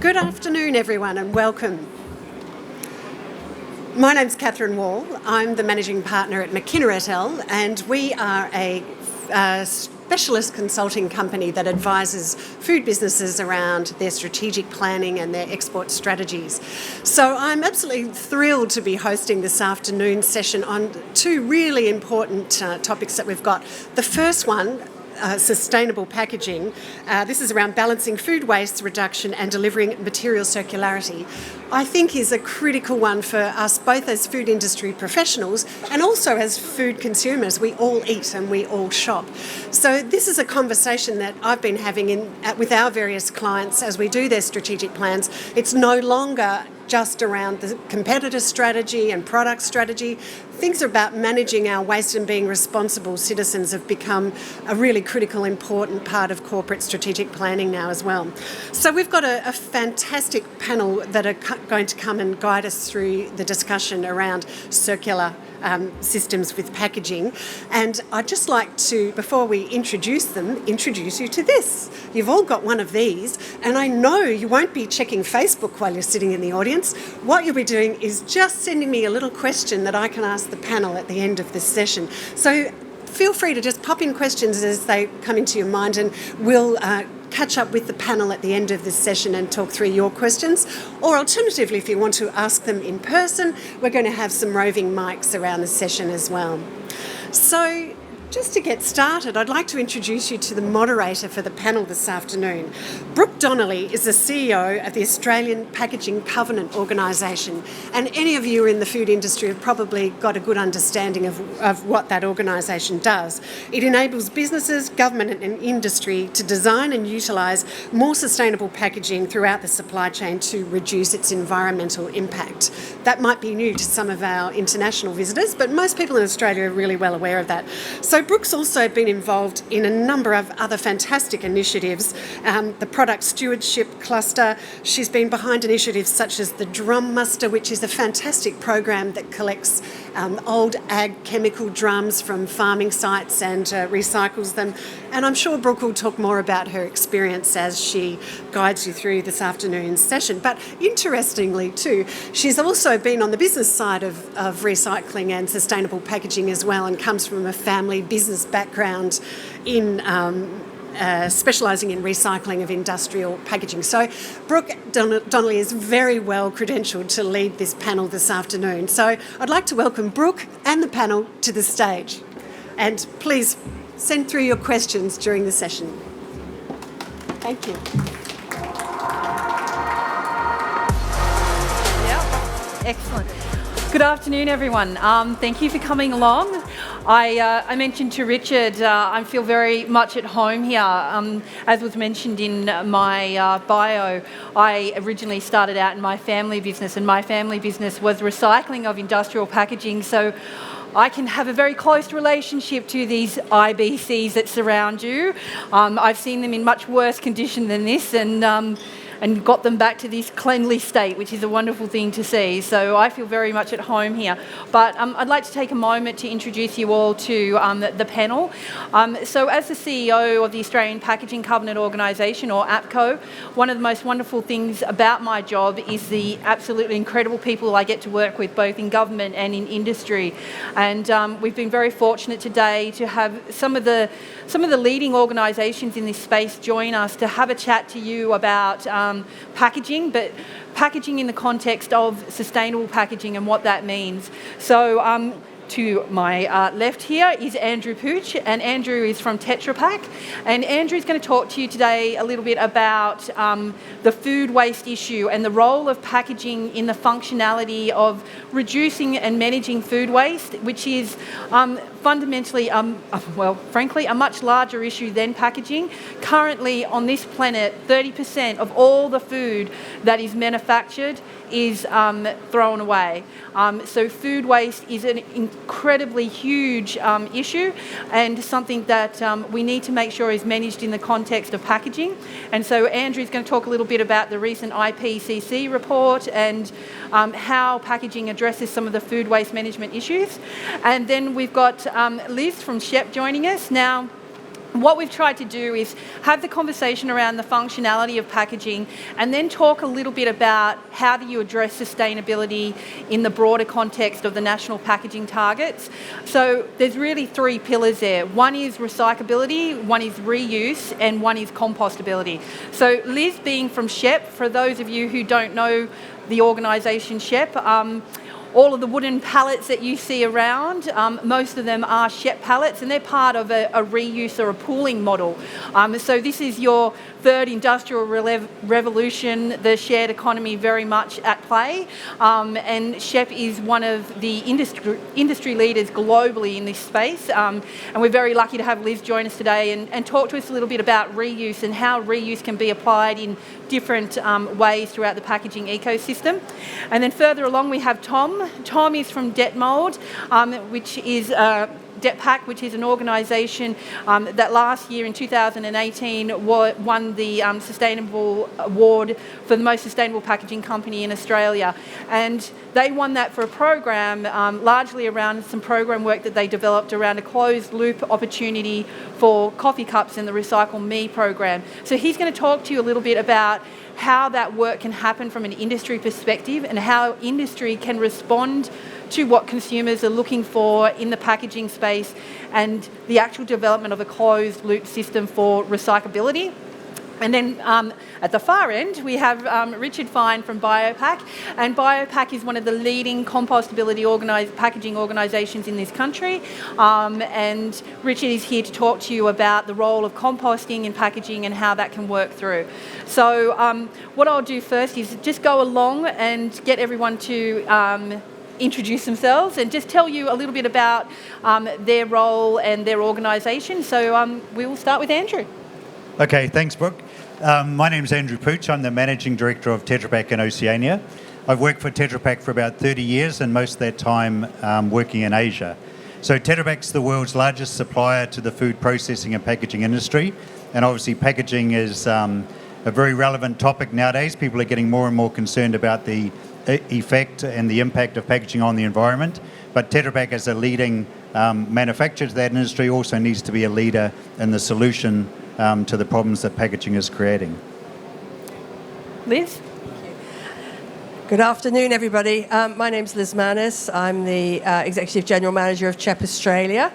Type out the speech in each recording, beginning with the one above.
Good afternoon, everyone, and welcome. My name's Catherine Wall. I'm the Managing Partner at McKinnon et al., and we are a specialist consulting company that advises food businesses around their strategic planning and their export strategies. So I'm absolutely thrilled to be hosting this afternoon's session on two really important topics that we've got. The first one, sustainable packaging. This is around balancing food waste reduction and delivering material circularity. I think is a critical one for us both as food industry professionals and also as food consumers. We all eat and we all shop. So this is a conversation that I've been having with our various clients as we do their strategic plans. It's no longer just around the competitor strategy and product strategy. Things about managing our waste and being responsible citizens have become a really critical, important part of corporate strategic planning now as well. So we've got a fantastic panel that are going to come and guide us through the discussion around circular systems with packaging. And I'd just like to, before we introduce them, introduce you to this. You've all got one of these, and I know you won't be checking Facebook while you're sitting in the audience. What you'll be doing is just sending me a little question that I can ask the panel at the end of this session. So feel free to just pop in questions as they come into your mind, and we'll catch up with the panel at the end of this session and talk through your questions. Or alternatively, if you want to ask them in person, we're going to have some roving mics around the session as well. So just to get started, I'd like to introduce you to the moderator for the panel this afternoon. Brooke Donnelly is the CEO of the Australian Packaging Covenant Organisation, and any of you in the food industry have probably got a good understanding of what that organisation does. It enables businesses, government and industry to design and utilise more sustainable packaging throughout the supply chain to reduce its environmental impact. That might be new to some of our international visitors, but most people in Australia are really well aware of that. So Brooke's also been involved in a number of other fantastic initiatives, the Product Stewardship Cluster. She's been behind initiatives such as the Drum Muster, which is a fantastic program that collects old ag chemical drums from farming sites and recycles them. And I'm sure Brooke will talk more about her experience as she guides you through this afternoon's session. But interestingly too, she's also been on the business side of recycling and sustainable packaging as well, and comes from a family business background in specialising in recycling of industrial packaging. So Brooke Donnelly is very well credentialed to lead this panel this afternoon. So I'd like to welcome Brooke and the panel to the stage. And please send through your questions during the session. Thank you. Yep. Excellent. Good afternoon, everyone. Thank you for coming along. I mentioned to Richard, I feel very much at home here. As was mentioned in my bio, I originally started out in my family business, and my family business was recycling of industrial packaging. So I can have a very close relationship to these IBCs that surround you. I've seen them in much worse condition than this, and got them back to this cleanly state, which is a wonderful thing to see. So I feel very much at home here. But I'd like to take a moment to introduce you all to the panel. So as the CEO of the Australian Packaging Covenant Organisation, or APCO, one of the most wonderful things about my job is the absolutely incredible people I get to work with, both in government and in industry. And we've been very fortunate today to have some of the leading organisations in this space join us to have a chat to you about packaging, but packaging in the context of sustainable packaging and what that means. So to my left here is Andrew Pooch, and Andrew is from Tetra. And Andrew's going to talk to you today a little bit about the food waste issue and the role of packaging in the functionality of reducing and managing food waste, which is fundamentally, frankly, a much larger issue than packaging. Currently on this planet, 30% of all the food that is manufactured is thrown away. So food waste is an incredibly huge issue, and something that we need to make sure is managed in the context of packaging. And so Andrew's going to talk a little bit about the recent IPCC report and how packaging addresses some of the food waste management issues. And then we've got Liz from CHEP joining us. Now, What we've tried to do is have the conversation around the functionality of packaging and then talk a little bit about how do you address sustainability in the broader context of the national packaging targets. So there's really three pillars there. One is recyclability, one is reuse, and one is compostability. So Liz, being from CHEP, for those of you who don't know the organisation CHEP, all of the wooden pallets that you see around, most of them are CHEP pallets, and they're part of a reuse or a pooling model. So this is your third industrial revolution, the shared economy very much at play. And CHEP is one of the industry leaders globally in this space. And we're very lucky to have Liz join us today and talk to us a little bit about reuse and how reuse can be applied in different ways throughout the packaging ecosystem. And then further along we have Tom. Tom is from Detmold, which is Biopak, which is an organisation that last year in 2018 won the Sustainable Award for the most sustainable packaging company in Australia. And they won that for a program largely around some program work that they developed around a closed loop opportunity for coffee cups in the Recycle Me program. So he's going to talk to you a little bit about how that work can happen from an industry perspective and how industry can respond to what consumers are looking for in the packaging space and the actual development of a closed loop system for recyclability. And then at the far end, we have Richard Fine from Biopak. And Biopak is one of the leading compostability packaging organisations in this country. And Richard is here to talk to you about the role of composting in packaging and how that can work through. So what I'll do first is just go along and get everyone to introduce themselves and just tell you a little bit about their role and their organisation. So we will start with Andrew. Okay, thanks, Brooke. My name is Andrew Pooch. I'm the Managing Director of Tetra Pak in Oceania. I've worked for Tetra Pak for about 30 years and most of that time working in Asia. So Tetra Pak's the world's largest supplier to the food processing and packaging industry. And obviously packaging is a very relevant topic nowadays. People are getting more and more concerned about the effect and the impact of packaging on the environment. But Tetra Pak as a leading manufacturer to that industry also needs to be a leader in the solution to the problems that packaging is creating. Liz? Good afternoon, everybody. My name's Liz Mannis. I'm the Executive General Manager of CHEP Australia.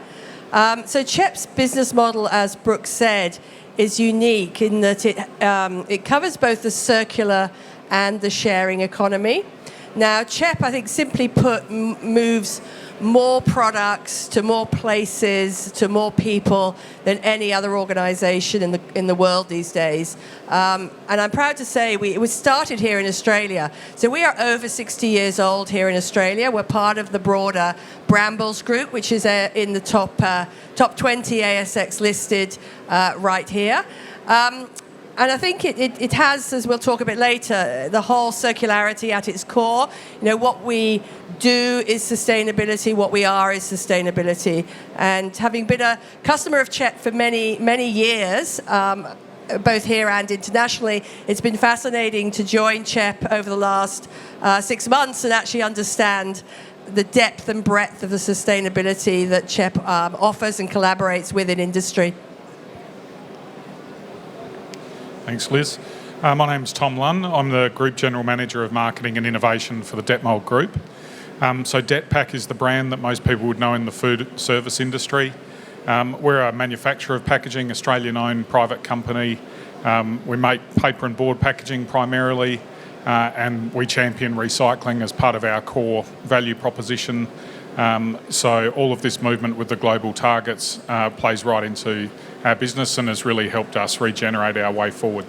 So CHEP's business model, as Brooke said, is unique in that it covers both the circular and the sharing economy. Now, CHEP, I think, simply put, moves more products to more places, to more people than any other organisation in the world these days. And I'm proud to say we started here in Australia. So we are over 60 years old here in Australia. We're part of the broader Brambles Group, which is in the top 20 ASX listed right here. And I think it has, as we'll talk a bit later, the whole circularity at its core. You know, what we do is sustainability, what we are is sustainability. And having been a customer of CHEP for many, many years, both here and internationally, it's been fascinating to join CHEP over the last 6 months and actually understand the depth and breadth of the sustainability that CHEP offers and collaborates with in industry. Thanks, Liz. My name's Tom Lunn. I'm the Group General Manager of Marketing and Innovation for the Detmold Group. So Detpak is the brand that most people would know in the food service industry. We're a manufacturer of packaging, Australian-owned private company. We make paper and board packaging primarily, and we champion recycling as part of our core value proposition. So all of this movement with the global targets plays right into our business and has really helped us regenerate our way forward.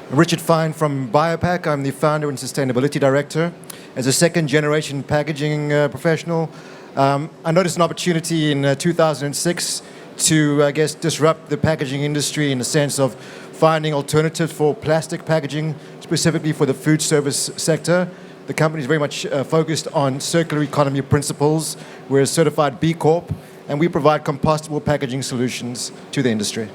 Richard Fine from Biopak. I'm the Founder and Sustainability Director. As a second-generation packaging professional, I noticed an opportunity in 2006 to, I guess, disrupt the packaging industry in the sense of finding alternatives for plastic packaging, specifically for the food service sector. The company is very much focused on circular economy principles. We're a certified B Corp, and we provide compostable packaging solutions to the industry.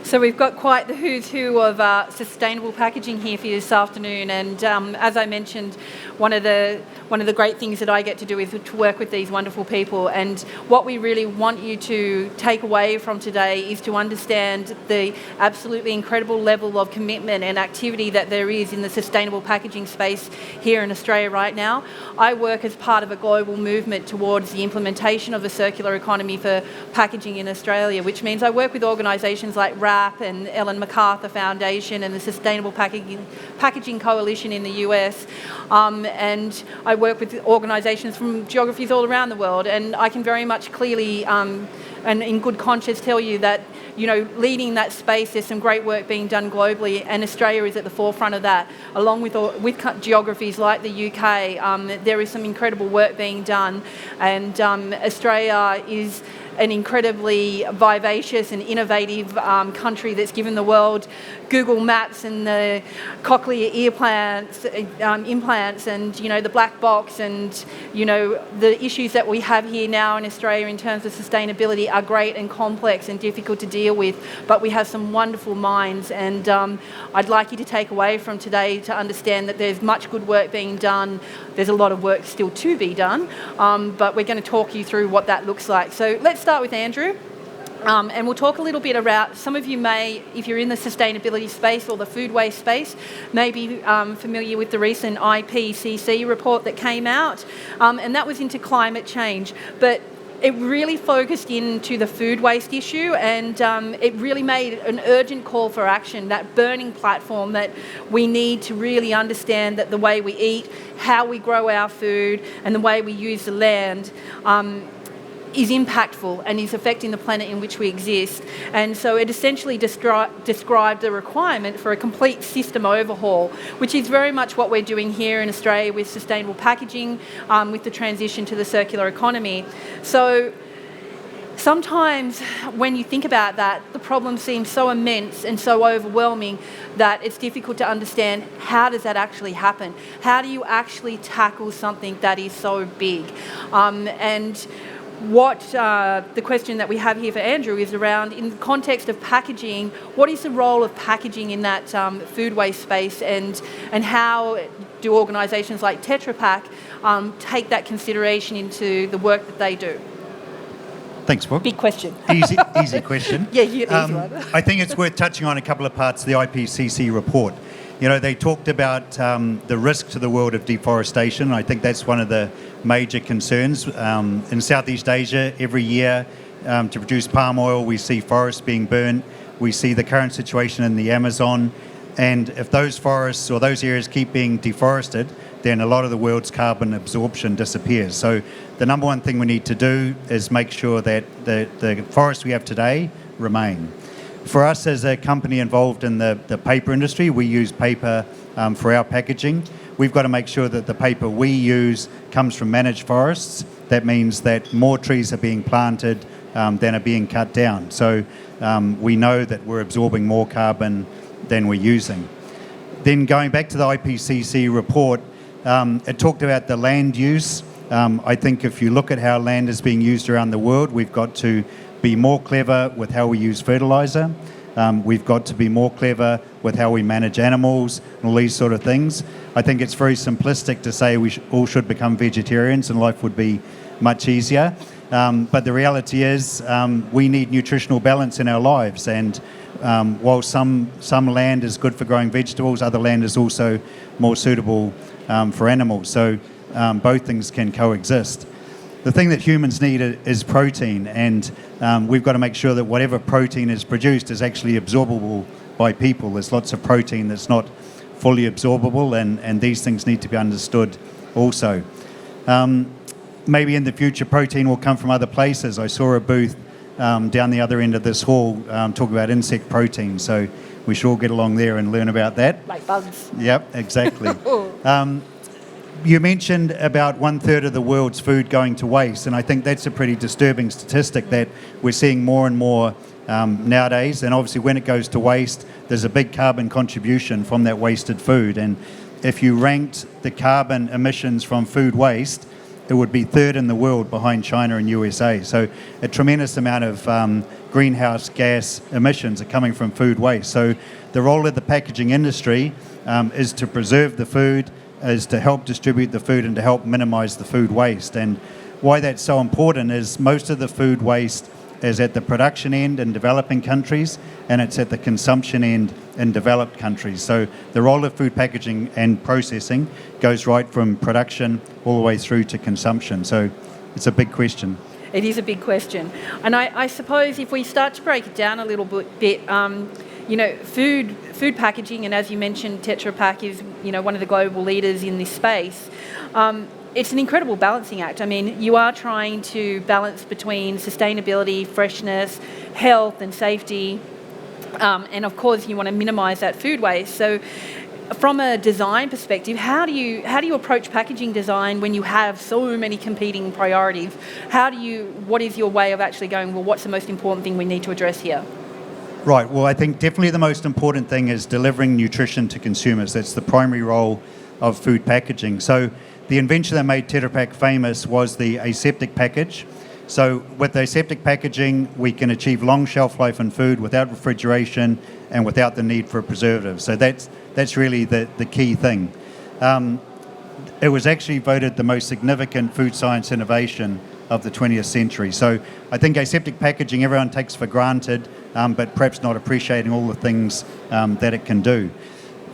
So we've got quite the who's who of sustainable packaging here for you this afternoon, and as I mentioned, one of the one of the great things that I get to do is to work with these wonderful people. And what we really want you to take away from today is to understand the absolutely incredible level of commitment and activity that there is in the sustainable packaging space here in Australia right now. I work as part of a global movement towards the implementation of a circular economy for packaging in Australia, which means I work with organisations like RAP and Ellen MacArthur Foundation and the Sustainable Packaging Coalition in the US, and I work with organisations from geographies all around the world, and I can very much clearly and in good conscience tell you that, you know, leading that space, there's some great work being done globally, and Australia is at the forefront of that, along with geographies like the UK. There is some incredible work being done, and Australia is an incredibly vivacious and innovative country that's given the world Google Maps and the cochlear implants and, you know, the black box, and, you know, the issues that we have here now in Australia in terms of sustainability are great and complex and difficult to deal with, but we have some wonderful minds, and I'd like you to take away from today to understand that there's much good work being done. There's a lot of work still to be done, but we're going to talk you through what that looks like. So let's start with Andrew. And we'll talk a little bit about, some of you may, if you're in the sustainability space or the food waste space, may be familiar with the recent IPCC report that came out, and that was into climate change. But it really focused into the food waste issue, and it really made an urgent call for action, that burning platform that we need to really understand that the way we eat, how we grow our food, and the way we use the land is impactful and is affecting the planet in which we exist. And so it essentially described the requirement for a complete system overhaul, which is very much what we're doing here in Australia with sustainable packaging, with the transition to the circular economy. So sometimes when you think about that, the problem seems so immense and so overwhelming that it's difficult to understand, how does that actually happen? How do you actually tackle something that is so big? And what the question that we have here for Andrew is around, in the context of packaging, what is the role of packaging in that food waste space, and how do organisations like Tetra Pak take that consideration into the work that they do? Thanks, Brooke. Big question. Easy question. Yeah, easy one. I think it's worth touching on a couple of parts of the IPCC report. You know, they talked about the risk to the world of deforestation. I think that's one of the major concerns. In Southeast Asia, every year, to produce palm oil, we see forests being burnt. We see the current situation in the Amazon. And if those forests or those areas keep being deforested, then a lot of the world's carbon absorption disappears. So the number one thing we need to do is make sure that the forests we have today remain. For us as a company involved in the paper industry, we use paper for our packaging. We've got to make sure that the paper we use comes from managed forests. That means that more trees are being planted than are being cut down. So we know that we're absorbing more carbon than we're using. Then going back to the IPCC report, it talked about the land use. I think if you look at how land is being used around the world, we've got to be more clever with how we use fertiliser. We've got to be more clever with how we manage animals and all these sort of things. I think it's very simplistic to say we all should become vegetarians and life would be much easier. But the reality is we need nutritional balance in our lives. And while some land is good for growing vegetables, other land is also more suitable for animals. So both things can coexist. The thing that humans need is protein, and we've got to make sure that whatever protein is produced is actually absorbable by people. There's lots of protein that's not fully absorbable, and these things need to be understood also. Maybe in the future protein will come from other places. I saw a booth down the other end of this hall talking about insect protein, so we should all get along there and learn about that. Like bugs. Yep, exactly. You mentioned about 1/3 of the world's food going to waste, and I think that's a pretty disturbing statistic that we're seeing more and more nowadays. And obviously when it goes to waste, there's a big carbon contribution from that wasted food. And if you ranked the carbon emissions from food waste, it would be third in the world behind China and USA. So a tremendous amount of greenhouse gas emissions are coming from food waste. So the role of the packaging industry is to preserve the food, is to help distribute the food and to help minimise the food waste. And why that's so important is most of the food waste is at the production end in developing countries, and it's at the consumption end in developed countries. So the role of food packaging and processing goes right from production all the way through to consumption. So it's a big question. It is a big question. And I suppose if we start to break it down a little bit, food packaging, and as you mentioned, Tetra Pak is, one of the global leaders in this space. It's an incredible balancing act. I mean, you are trying to balance between sustainability, freshness, health and safety, and of course you want to minimise that food waste. So from a design perspective, how do you approach packaging design when you have so many competing priorities? What is your way of actually going, well, what's the most important thing we need to address here? Right, well, I think definitely the most important thing is delivering nutrition to consumers. That's the primary role of food packaging. So the invention that made Tetra Pak famous was the aseptic package. So with aseptic packaging, we can achieve long shelf life in food without refrigeration and without the need for preservatives. So that's really the key thing. It was actually voted the most significant food science innovation of the 20th century. So I think aseptic packaging everyone takes for granted, but perhaps not appreciating all the things that it can do.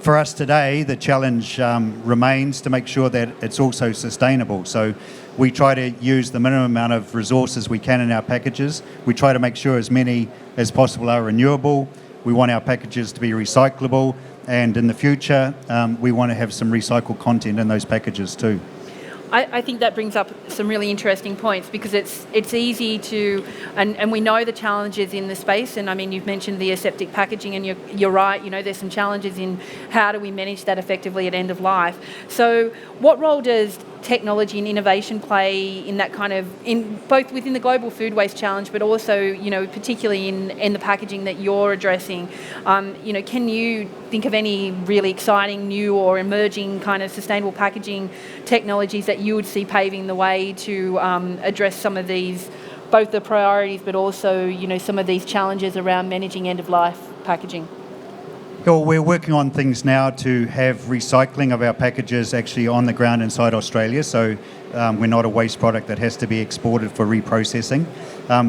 For us today, the challenge remains to make sure that it's also sustainable. So we try to use the minimum amount of resources we can in our packages. We try to make sure as many as possible are renewable. We want our packages to be recyclable, and in the future, we want to have some recycled content in those packages too. I think that brings up some really interesting points, because it's easy to, and we know the challenges in the space, and I mean, you've mentioned the aseptic packaging, and you're right, there's some challenges in how do we manage that effectively at end of life. So what role does technology and innovation play in that kind of, in both within the global food waste challenge, but also, particularly in the packaging that you're addressing? Can you think of any really exciting new or emerging kind of sustainable packaging technologies that you would see paving the way to address some of these, both the priorities, but also, some of these challenges around managing end-of-life packaging? Well, we're working on things now to have recycling of our packages actually on the ground inside Australia, so we're not a waste product that has to be exported for reprocessing.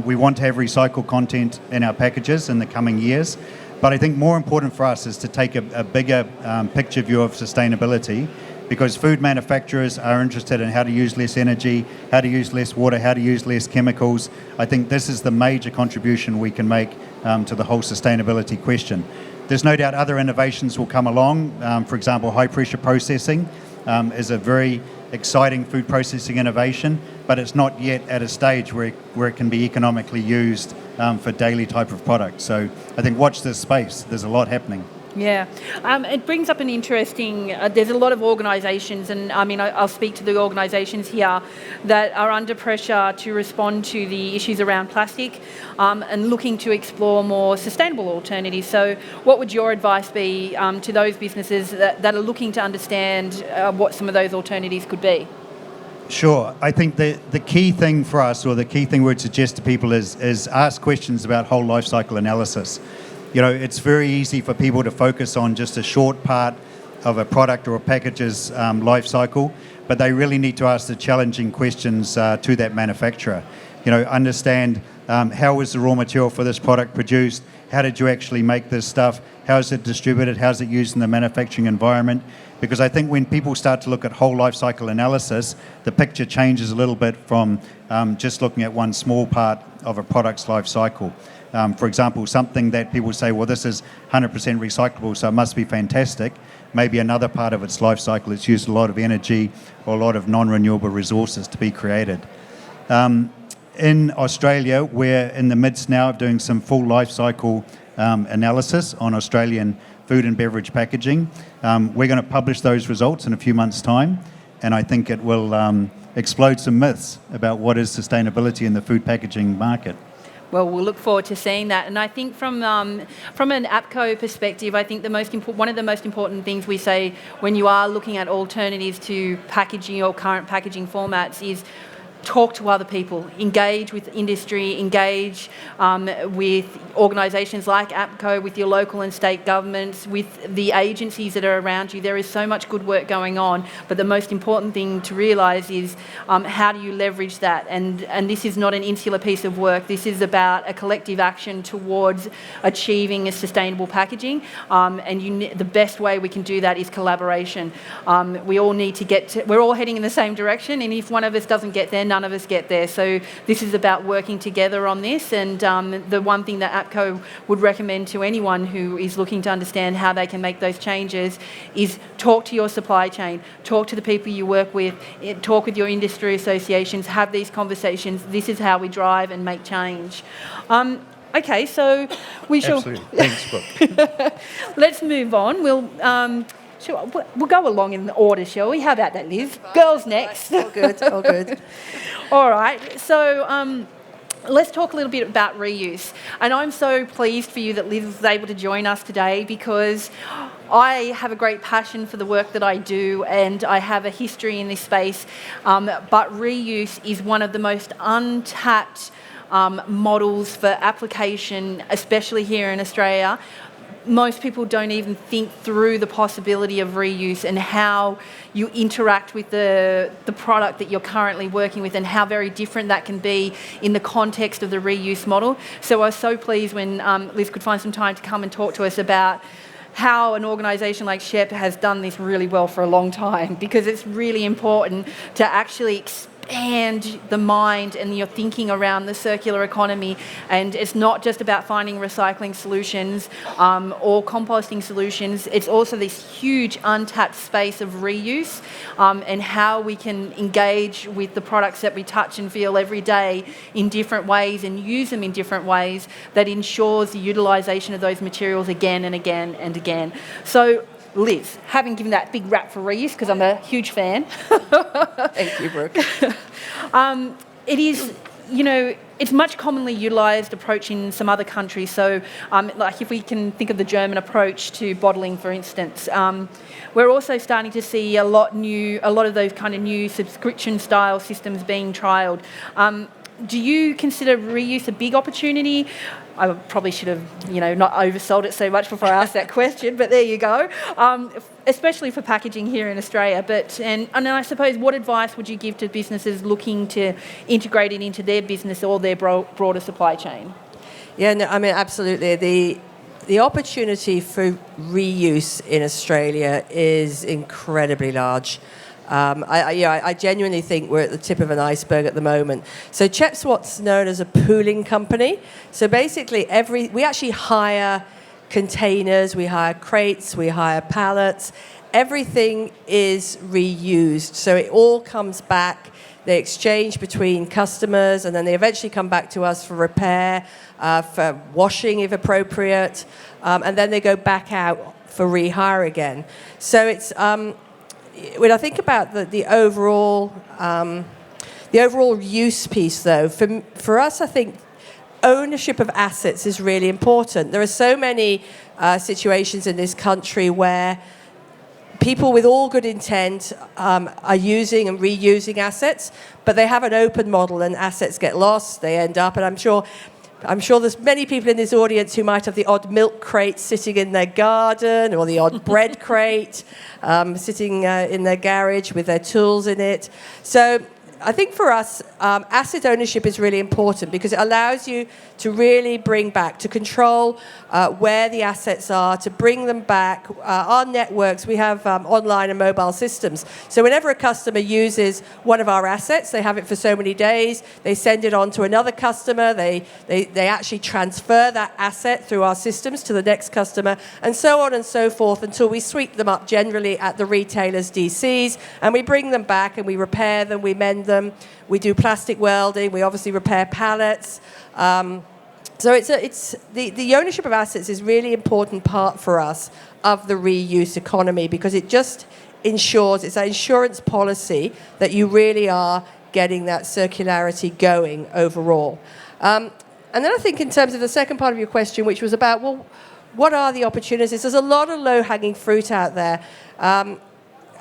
We want to have recycled content in our packages in the coming years, but I think more important for us is to take a bigger picture view of sustainability, because food manufacturers are interested in how to use less energy, how to use less water, how to use less chemicals. I think this is the major contribution we can make to the whole sustainability question. There's no doubt other innovations will come along. For example, high pressure processing is a very exciting food processing innovation, but it's not yet at a stage where it can be economically used for daily type of products. So I think watch this space. There's a lot happening. Yeah, it brings up an interesting, there's a lot of organisations, and I mean, I'll speak to the organisations here that are under pressure to respond to the issues around plastic and looking to explore more sustainable alternatives. So what would your advice be to those businesses that are looking to understand what some of those alternatives could be? Sure. I think the key thing for us, or the key thing we'd suggest to people is ask questions about whole life cycle analysis. It's very easy for people to focus on just a short part of a product or a package's life cycle, but they really need to ask the challenging questions to that manufacturer. Understand how is the raw material for this product produced? How did you actually make this stuff? How is it distributed? How is it used in the manufacturing environment? Because I think when people start to look at whole life cycle analysis, the picture changes a little bit from just looking at one small part of a product's life cycle. For example, something that people say, well, this is 100% recyclable, so it must be fantastic. Maybe another part of its life cycle, it's used a lot of energy or a lot of non-renewable resources to be created. In Australia, we're in the midst now of doing some full life cycle analysis on Australian food and beverage packaging. We're going to publish those results in a few months' time, and I think it will explode some myths about what is sustainability in the food packaging market. Well, we'll look forward to seeing that. And I think from an APCO perspective, I think one of the most important things we say when you are looking at alternatives to packaging or current packaging formats is talk to other people, engage with industry, engage with organisations like APCO, with your local and state governments, with the agencies that are around you. There is so much good work going on, but the most important thing to realise is how do you leverage that? And this is not an insular piece of work. This is about a collective action towards achieving a sustainable packaging, and the best way we can do that is collaboration. We all need to we're all heading in the same direction, and if one of us doesn't get there, none of us get there. So this is about working together on this, and the one thing that APCO would recommend to anyone who is looking to understand how they can make those changes is talk to your supply chain, talk to the people you work with, talk with your industry associations, have these conversations. This is how we drive and make change. Okay, so we shall... Absolutely. Thanks, Brooke. Let's move on. We'll go along in the order, shall we? How about that, Liz? Girls next. All good, all good. All right, so let's talk a little bit about reuse. And I'm so pleased for you that Liz was able to join us today, because I have a great passion for the work that I do, and I have a history in this space, but reuse is one of the most untapped models for application, especially here in Australia. Most people don't even think through the possibility of reuse and how you interact with the product that you're currently working with, and how very different that can be in the context of the reuse model. So I was so pleased when Liz could find some time to come and talk to us about how an organisation like CHEP has done this really well for a long time, because it's really important to actually expand the mind and your thinking around the circular economy. And it's not just about finding recycling solutions or composting solutions. It's also this huge untapped space of reuse, and how we can engage with the products that we touch and feel every day in different ways, and use them in different ways that ensures the utilisation of those materials again and again and again. So Liz, having given that big rap for reuse, because I'm a huge fan. Thank you, Brooke. It is, it's much commonly utilised approach in some other countries. So, like if we can think of the German approach to bottling, for instance, we're also starting to see a lot of those kind of new subscription-style systems being trialled. Do you consider reuse a big opportunity? I probably should have, not oversold it so much before I asked that question, but there you go. Especially for packaging here in Australia. And I suppose, what advice would you give to businesses looking to integrate it into their business or their broader supply chain? Yeah, no, I mean, absolutely. The opportunity for reuse in Australia is incredibly large. I genuinely think we're at the tip of an iceberg at the moment. So CHEP's what's known as a pooling company. So basically, we actually hire containers, we hire crates, we hire pallets. Everything is reused. So it all comes back. They exchange between customers, and then they eventually come back to us for repair, for washing if appropriate, and then they go back out for rehire again. So it's... when I think about the overall use piece, though, for us, I think ownership of assets is really important. There are so many situations in this country where people with all good intent are using and reusing assets, but they have an open model and assets get lost. They end up, and I'm sure there's many people in this audience who might have the odd milk crate sitting in their garden, or the odd bread crate sitting in their garage with their tools in it. So I think for us, asset ownership is really important, because it allows you to really bring back, to control where the assets are, to bring them back. Our networks, we have online and mobile systems. So whenever a customer uses one of our assets, they have it for so many days, they send it on to another customer, they actually transfer that asset through our systems to the next customer, and so on and so forth, until we sweep them up generally at the retailer's DCs, and we bring them back and we repair them, we mend them, we do plastic welding, we obviously repair pallets. So it's the ownership of assets is really important part for us of the reuse economy, because it just ensures, it's an insurance policy that you really are getting that circularity going overall. And then I think in terms of the second part of your question, which was about, well, what are the opportunities? There's a lot of low-hanging fruit out there.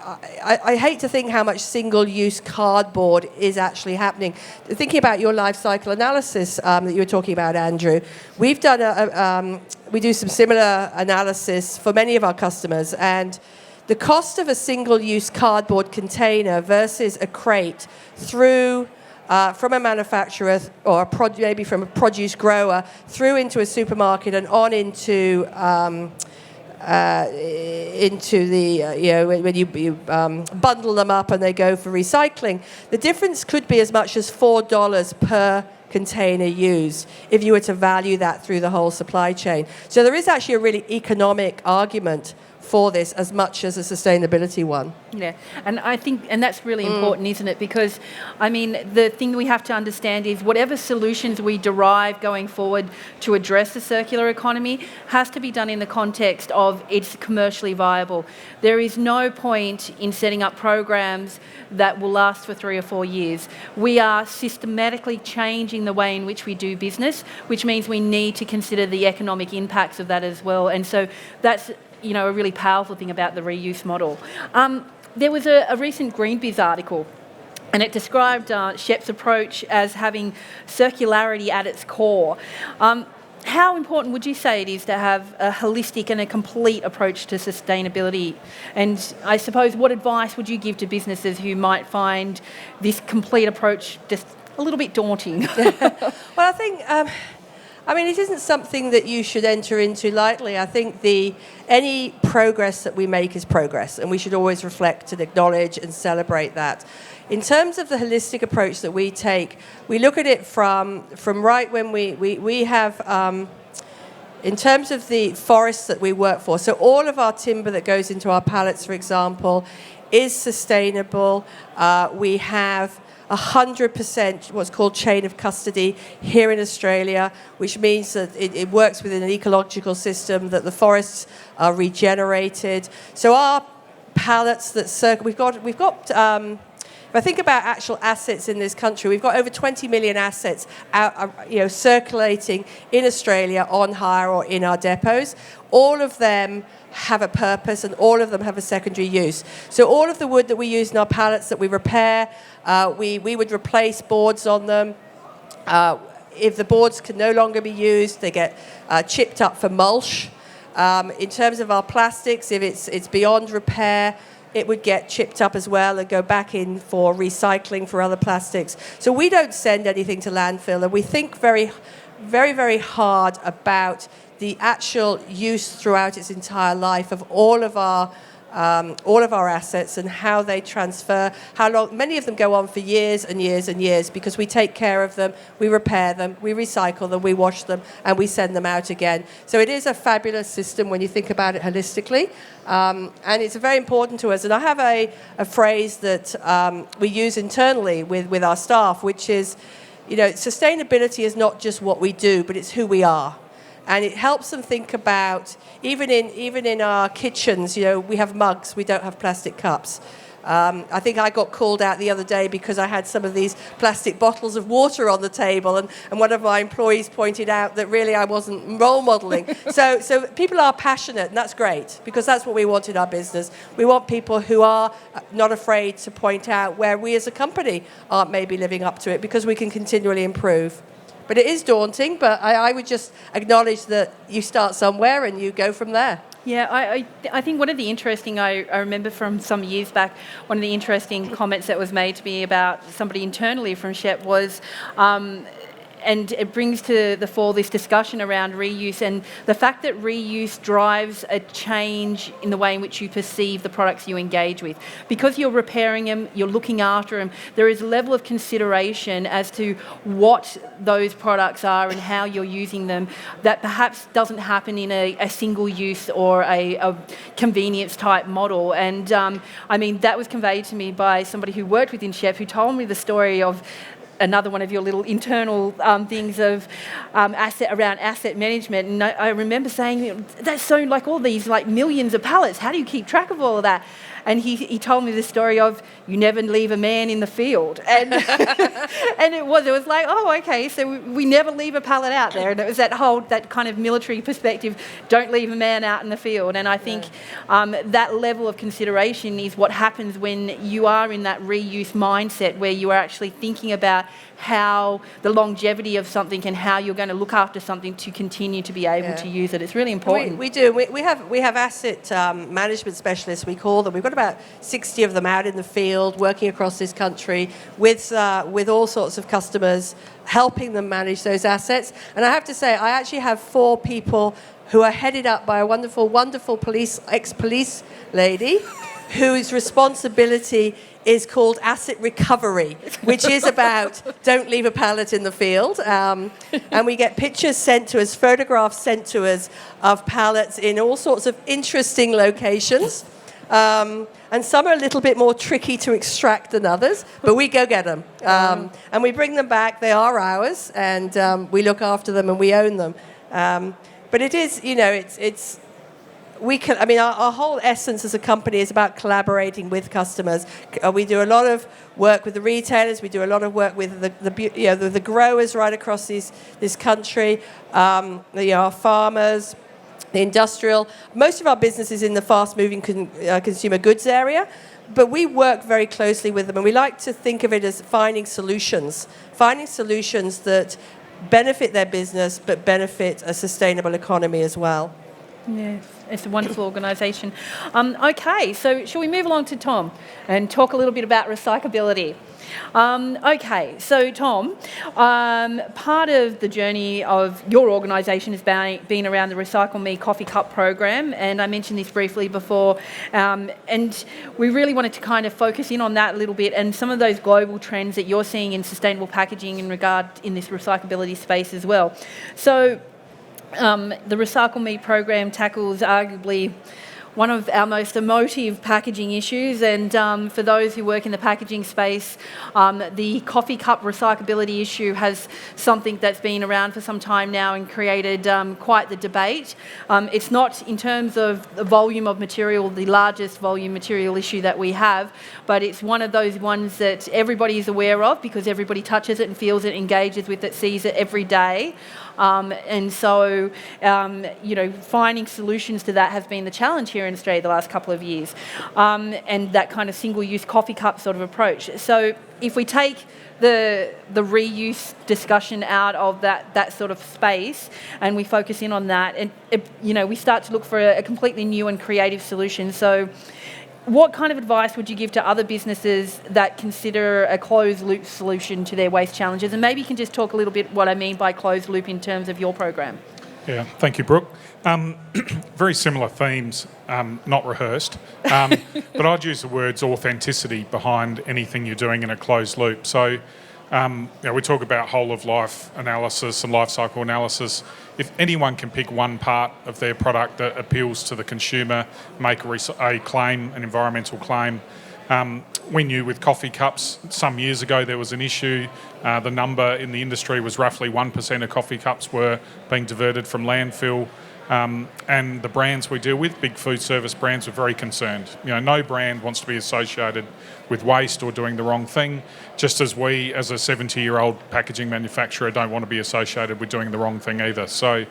I hate to think how much single-use cardboard is actually happening. Thinking about your life cycle analysis that you were talking about, Andrew, we've done we do some similar analysis for many of our customers, and the cost of a single-use cardboard container versus a crate through from a manufacturer or maybe from a produce grower through into a supermarket and on into the when you bundle them up and they go for recycling, the difference could be as much as $4 per container used if you were to value that through the whole supply chain. So there is actually a really economic argument for this as much as a sustainability one. Yeah, and I think, and that's really important, isn't it? Because, I mean, the thing we have to understand is whatever solutions we derive going forward to address the circular economy has to be done in the context of it's commercially viable. There is no point in setting up programs that will last for 3 or 4 years. We are systematically changing the way in which we do business, which means we need to consider the economic impacts of that as well. And so that's, you know, a really powerful thing about the reuse model. There was a recent GreenBiz article, and it described CHEP's approach as having circularity at its core. How important would you say it is to have a holistic and a complete approach to sustainability? And I suppose, what advice would you give to businesses who might find this complete approach just a little bit daunting? Well, I think... I mean, it isn't something that you should enter into lightly. I think any progress that we make is progress, and we should always reflect and acknowledge and celebrate that. In terms of the holistic approach that we take, we look at it from right when we have, in terms of the forests that we work for, so all of our timber that goes into our pallets, for example, is sustainable. We have 100% what's called chain of custody here in Australia, which means that it works within an ecological system, that the forests are regenerated. So our pallets that we've got if I think about actual assets in this country, we've got over 20 million assets out, circulating in Australia on hire or in our depots. All of them have a purpose, and all of them have a secondary use. So all of the wood that we use in our pallets that we repair, we would replace boards on them. If the boards can no longer be used, they get chipped up for mulch. In terms of our plastics, if it's beyond repair, it would get chipped up as well and go back in for recycling for other plastics. So we don't send anything to landfill, and we think very, very, very hard about the actual use throughout its entire life of all of our assets and how they transfer, how long. Many of them go on for years and years and years because we take care of them, we repair them, we recycle them, we wash them, and we send them out again. So it is a fabulous system when you think about it holistically, and it's very important to us. And I have a phrase that we use internally with our staff, which is, sustainability is not just what we do, but it's who we are. And it helps them think about, even in our kitchens, we have mugs, we don't have plastic cups. I think I got called out the other day because I had some of these plastic bottles of water on the table, and one of my employees pointed out that really I wasn't role modelling. So people are passionate, and that's great, because that's what we want in our business. We want people who are not afraid to point out where we as a company aren't maybe living up to it, because we can continually improve. But it is daunting, but I would just acknowledge that you start somewhere and you go from there. Yeah, I think one of the interesting, I remember from some years back, one of the interesting comments that was made to me about somebody internally from CHEP was, and it brings to the fore this discussion around reuse and the fact that reuse drives a change in the way in which you perceive the products you engage with. Because you're repairing them, you're looking after them, there is a level of consideration as to what those products are and how you're using them that perhaps doesn't happen in a single use or a convenience type model. And that was conveyed to me by somebody who worked within CHEP, who told me the story of another one of your little internal things of asset management. And I remember saying, that's so like all these like millions of pallets, how do you keep track of all of that? and he told me the story of you never leave a man in the field, and and it was like, oh, okay, so we never leave a pallet out there, and it was that kind of military perspective, don't leave a man out in the field. And I think that level of consideration is what happens when you are in that reuse mindset, where you are actually thinking about how the longevity of something and how you're going to look after something to continue to be able to use it. It's really important. We do. We have asset management specialists, we call them. We've got about 60 of them out in the field working across this country with all sorts of customers, helping them manage those assets. And I have to say, I actually have 4 people who are headed up by a wonderful, wonderful ex-police lady whose responsibility is called asset recovery, which is about don't leave a pallet in the field. And we get pictures sent to us, photographs sent to us of pallets in all sorts of interesting locations. And some are a little bit more tricky to extract than others, but we go get them. And we bring them back. They are ours, and we look after them and we own them. But it is, it's we can. I mean, our whole essence as a company is about collaborating with customers. We do a lot of work with the retailers. We do a lot of work with the growers right across this country. Our farmers, the industrial. Most of our business is in the fast-moving consumer goods area, but we work very closely with them, and we like to think of it as finding solutions that benefit their business but benefit a sustainable economy as well. Yes, it's a wonderful organisation. Okay, so shall we move along to Tom and talk a little bit about recyclability? Okay, so Tom, part of the journey of your organisation has been around the Recycle Me coffee cup program, and I mentioned this briefly before, and we really wanted to kind of focus in on that a little bit and some of those global trends that you're seeing in sustainable packaging in this recyclability space as well. So the Recycle Me program tackles arguably one of our most emotive packaging issues, and for those who work in the packaging space, the coffee cup recyclability issue has something that's been around for some time now and created quite the debate. It's not, in terms of the volume of material, the largest volume material issue that we have, but it's one of those ones that everybody is aware of because everybody touches it and feels it, engages with it, sees it every day. And so, finding solutions to that has been the challenge here in Australia the last couple of years, and that kind of single-use coffee cup sort of approach. So if we take the reuse discussion out of that sort of space and we focus in on that, and we start to look for a completely new and creative solution. So what kind of advice would you give to other businesses that consider a closed-loop solution to their waste challenges? And maybe you can just talk a little bit what I mean by closed-loop in terms of your program. Yeah, thank you, Brooke. Very similar themes, not rehearsed, but I'd use the words authenticity behind anything you're doing in a closed loop. So, we talk about whole-of-life analysis and life cycle analysis. If anyone can pick one part of their product that appeals to the consumer, make a claim, an environmental claim. We knew with coffee cups some years ago there was an issue. The number in the industry was roughly 1% of coffee cups were being diverted from landfill. And the brands we deal with, big food service brands, were very concerned. No brand wants to be associated with waste or doing the wrong thing, just as we, as a 70-year-old packaging manufacturer, don't want to be associated with doing the wrong thing either. So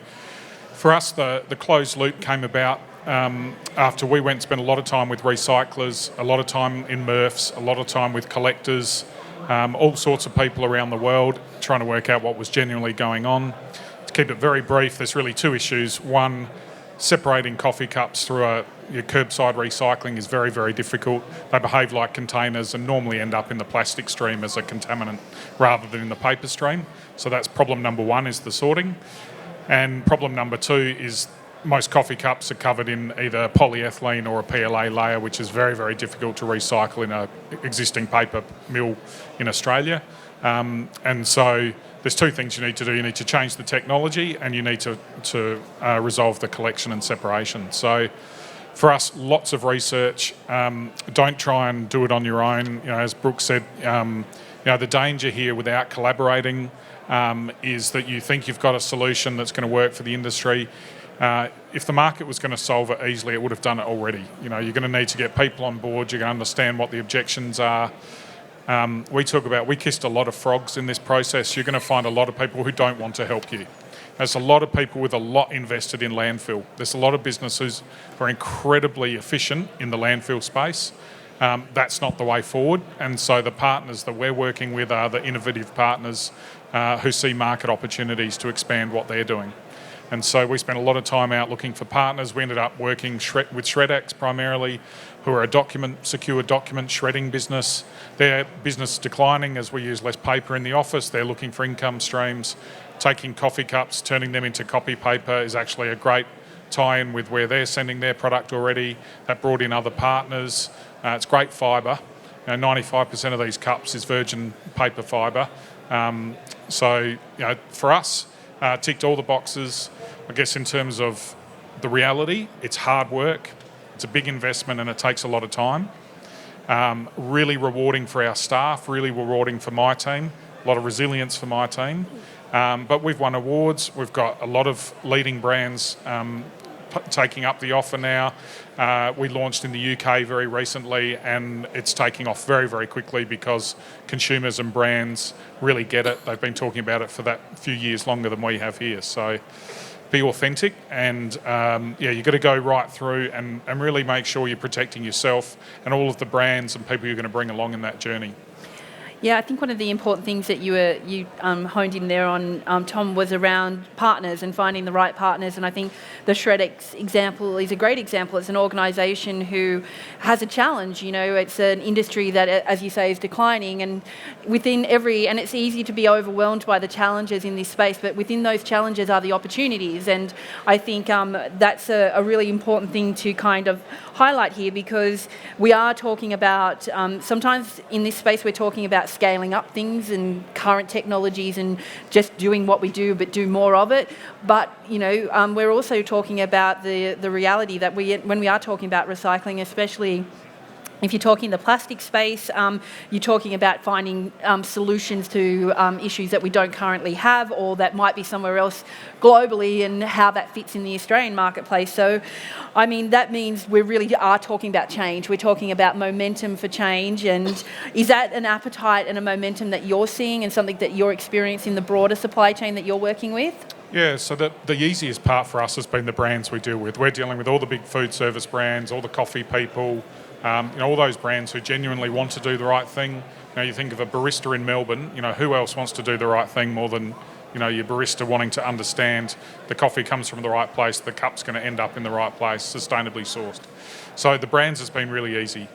for us, the closed loop came about after we went and spent a lot of time with recyclers, a lot of time in MRFs, a lot of time with collectors, all sorts of people around the world, trying to work out what was genuinely going on. To keep it very brief, there's really two issues. One, separating coffee cups through your curbside recycling is very, very difficult. They behave like containers and normally end up in the plastic stream as a contaminant rather than in the paper stream. So that's problem number one, is the sorting. And problem number two is most coffee cups are covered in either polyethylene or a PLA layer, which is very, very difficult to recycle in an existing paper mill in Australia. And so there's two things you need to do. You need to change the technology and you need to resolve the collection and separation. So for us, lots of research. Don't try and do it on your own. As Brooke said, the danger here without collaborating is that you think you've got a solution that's going to work for the industry. If the market was going to solve it easily, it would have done it already. You're going to need to get people on board. You're going to understand what the objections are. We kissed a lot of frogs in this process. You're going to find a lot of people who don't want to help you. There's a lot of people with a lot invested in landfill. There's a lot of businesses who are incredibly efficient in the landfill space. That's not the way forward. And so the partners that we're working with are the innovative partners who see market opportunities to expand what they're doing. And so we spent a lot of time out looking for partners. We ended up working with Shredax primarily, who are a secure document shredding business. Their business is declining as we use less paper in the office. They're looking for income streams. Taking coffee cups, turning them into copy paper is actually a great tie-in with where they're sending their product already. That brought in other partners. It's great fibre. 95% of these cups is virgin paper fibre. So for us, ticked all the boxes. I guess in terms of the reality, it's hard work. It's a big investment and it takes a lot of time. Really rewarding for our staff, really rewarding for my team, a lot of resilience for my team. But we've won awards. We've got a lot of leading brands taking up the offer now. We launched in the UK very recently and it's taking off very, very quickly because consumers and brands really get it. They've been talking about it for that few years longer than we have here. So be authentic and you've got to go right through and really make sure you're protecting yourself and all of the brands and people you're going to bring along in that journey. Yeah, I think one of the important things that you honed in there on, Tom, was around partners and finding the right partners. And I think the Shredax example is a great example. It's an organisation who has a challenge. It's an industry that, as you say, is declining. And and it's easy to be overwhelmed by the challenges in this space, but within those challenges are the opportunities. And I think that's a really important thing to kind of highlight here, because we are talking about, sometimes in this space we're talking about scaling up things and current technologies and just doing what we do but do more of it. But we're also talking about the reality that when we are talking about recycling, especially if you're talking the plastic space, you're talking about finding solutions to issues that we don't currently have or that might be somewhere else globally, and how that fits in the Australian marketplace. So, that means we really are talking about change. We're talking about momentum for change. And is that an appetite and a momentum that you're seeing and something that you're experiencing in the broader supply chain that you're working with? Yeah, so the easiest part for us has been the brands we deal with. We're dealing with all the big food service brands, all the coffee people, all those brands who genuinely want to do the right thing. You think of a barista in Melbourne, who else wants to do the right thing more than, your barista wanting to understand the coffee comes from the right place, the cup's going to end up in the right place, sustainably sourced. So the brands has been really easy.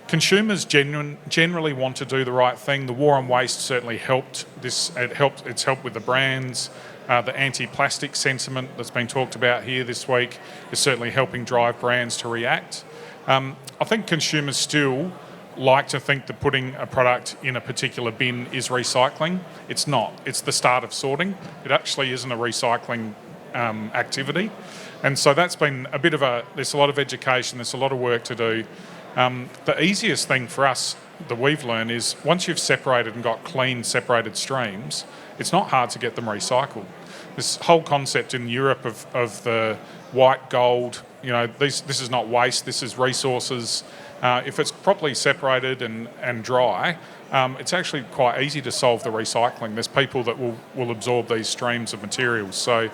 Consumers generally want to do the right thing. The war on waste certainly helped this. It's helped with the brands. The anti-plastic sentiment that's been talked about here this week is certainly helping drive brands to react. I think consumers still like to think that putting a product in a particular bin is recycling. It's not. It's the start of sorting. It actually isn't a recycling activity. And so that's been there's a lot of education, there's a lot of work to do. The easiest thing for us that we've learned is once you've separated and got clean separated streams, it's not hard to get them recycled. This whole concept in Europe of the white gold, this is not waste, this is resources. If it's properly separated and dry, it's actually quite easy to solve the recycling. There's people that will absorb these streams of materials. So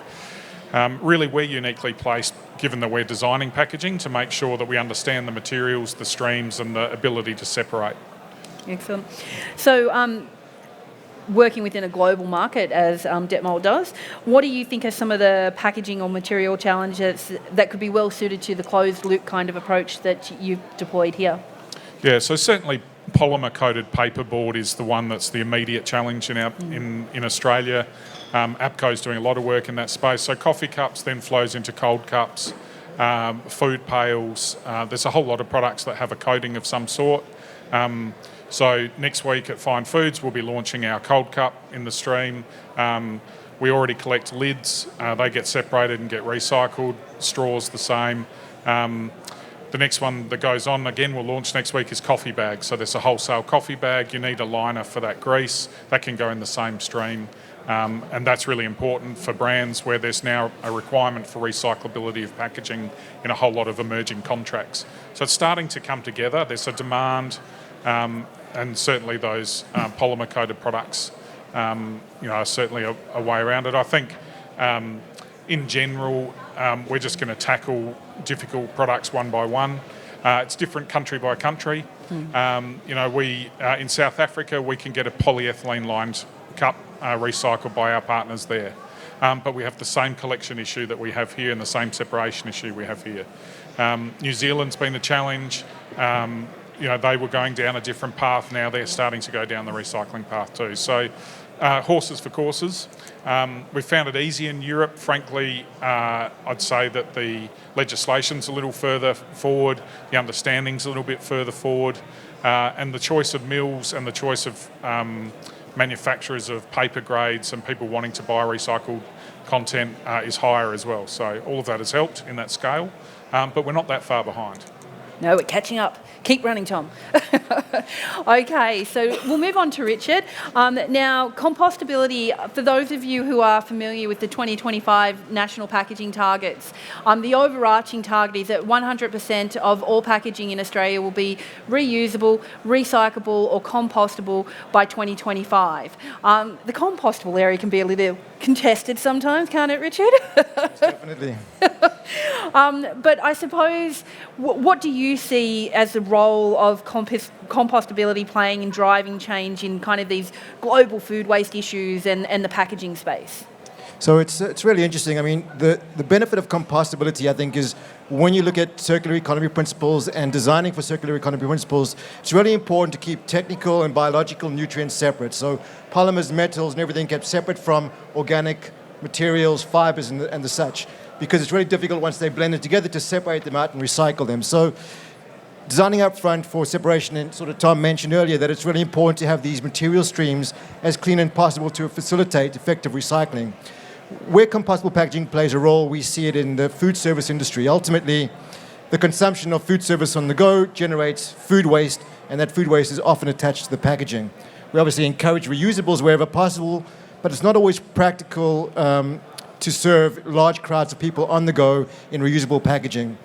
really we're uniquely placed, given that we're designing packaging, to make sure that we understand the materials, the streams and the ability to separate. Excellent. So working within a global market, as Detmold does, what do you think are some of the packaging or material challenges that could be well suited to the closed loop kind of approach that you've deployed here? Yeah, so certainly polymer coated paperboard is the one that's the immediate challenge in Australia. APCO's doing a lot of work in that space. So coffee cups then flows into cold cups, food pails. There's a whole lot of products that have a coating of some sort. So next week at Fine Foods, we'll be launching our cold cup in the stream. We already collect lids. They get separated and get recycled. Straws the same. The next one that goes on, again, we'll launch next week is coffee bags. So there's a wholesale coffee bag. You need a liner for that grease. That can go in the same stream. And that's really important for brands where there's now a requirement for recyclability of packaging in a whole lot of emerging contracts. So it's starting to come together. There's a demand, and certainly those polymer-coated products, are certainly a way around it. I think, in general, we're just going to tackle difficult products one by one. It's different country by country. We in South Africa, we can get a polyethylene-lined cup recycled by our partners there. But we have the same collection issue that we have here and the same separation issue we have here. New Zealand's been a challenge. They were going down a different path. Now they're starting to go down the recycling path too. So horses for courses. We found it easy in Europe. Frankly, I'd say that the legislation's a little further forward, the understanding's a little bit further forward, and the choice of mills and the choice of manufacturers of paper grades and people wanting to buy recycled content is higher as well. So all of that has helped in that scale, but we're not that far behind. No, we're catching up. Keep running, Tom. Okay, so we'll move on to Richard. Now, compostability, for those of you who are familiar with the 2025 national packaging targets, the overarching target is that 100% of all packaging in Australia will be reusable, recyclable or compostable by 2025. The compostable area can be a little contested sometimes, can't it, Richard? Definitely. But I suppose, what do you see as the role of compostability playing in driving change in kind of these global food waste issues and the packaging space? So it's really interesting. I mean, the benefit of compostability, I think, is when you look at circular economy principles and designing for circular economy principles, it's really important to keep technical and biological nutrients separate. So polymers, metals, and everything kept separate from organic materials, fibers, and the such, because it's really difficult once they blend it together to separate them out and recycle them. So designing up front for separation, and sort of Tom mentioned earlier that it's really important to have these material streams as clean as possible to facilitate effective recycling. Where compostable packaging plays a role, we see it in the food service industry. Ultimately, the consumption of food service on the go generates food waste, and that food waste is often attached to the packaging. We obviously encourage reusables wherever possible, but it's not always practical to serve large crowds of people on the go in reusable packaging.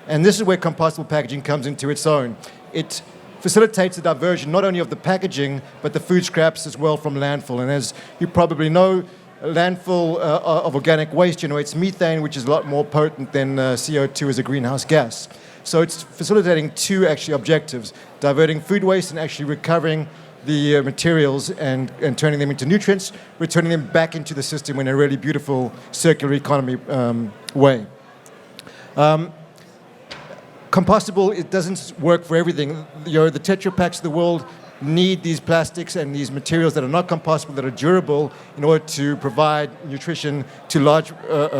And this is where compostable packaging comes into its own. It facilitates the diversion not only of the packaging, but the food scraps as well from landfill. And as you probably know, landfill of organic waste generates methane, which is a lot more potent than CO2 as a greenhouse gas. So it's facilitating two actually objectives: diverting food waste and actually recovering the materials and turning them into nutrients, returning them back into the system in a really beautiful circular economy way. Compostable, it doesn't work for everything. The Tetra Paks of the world need these plastics and these materials that are not compostable, that are durable, in order to provide nutrition to large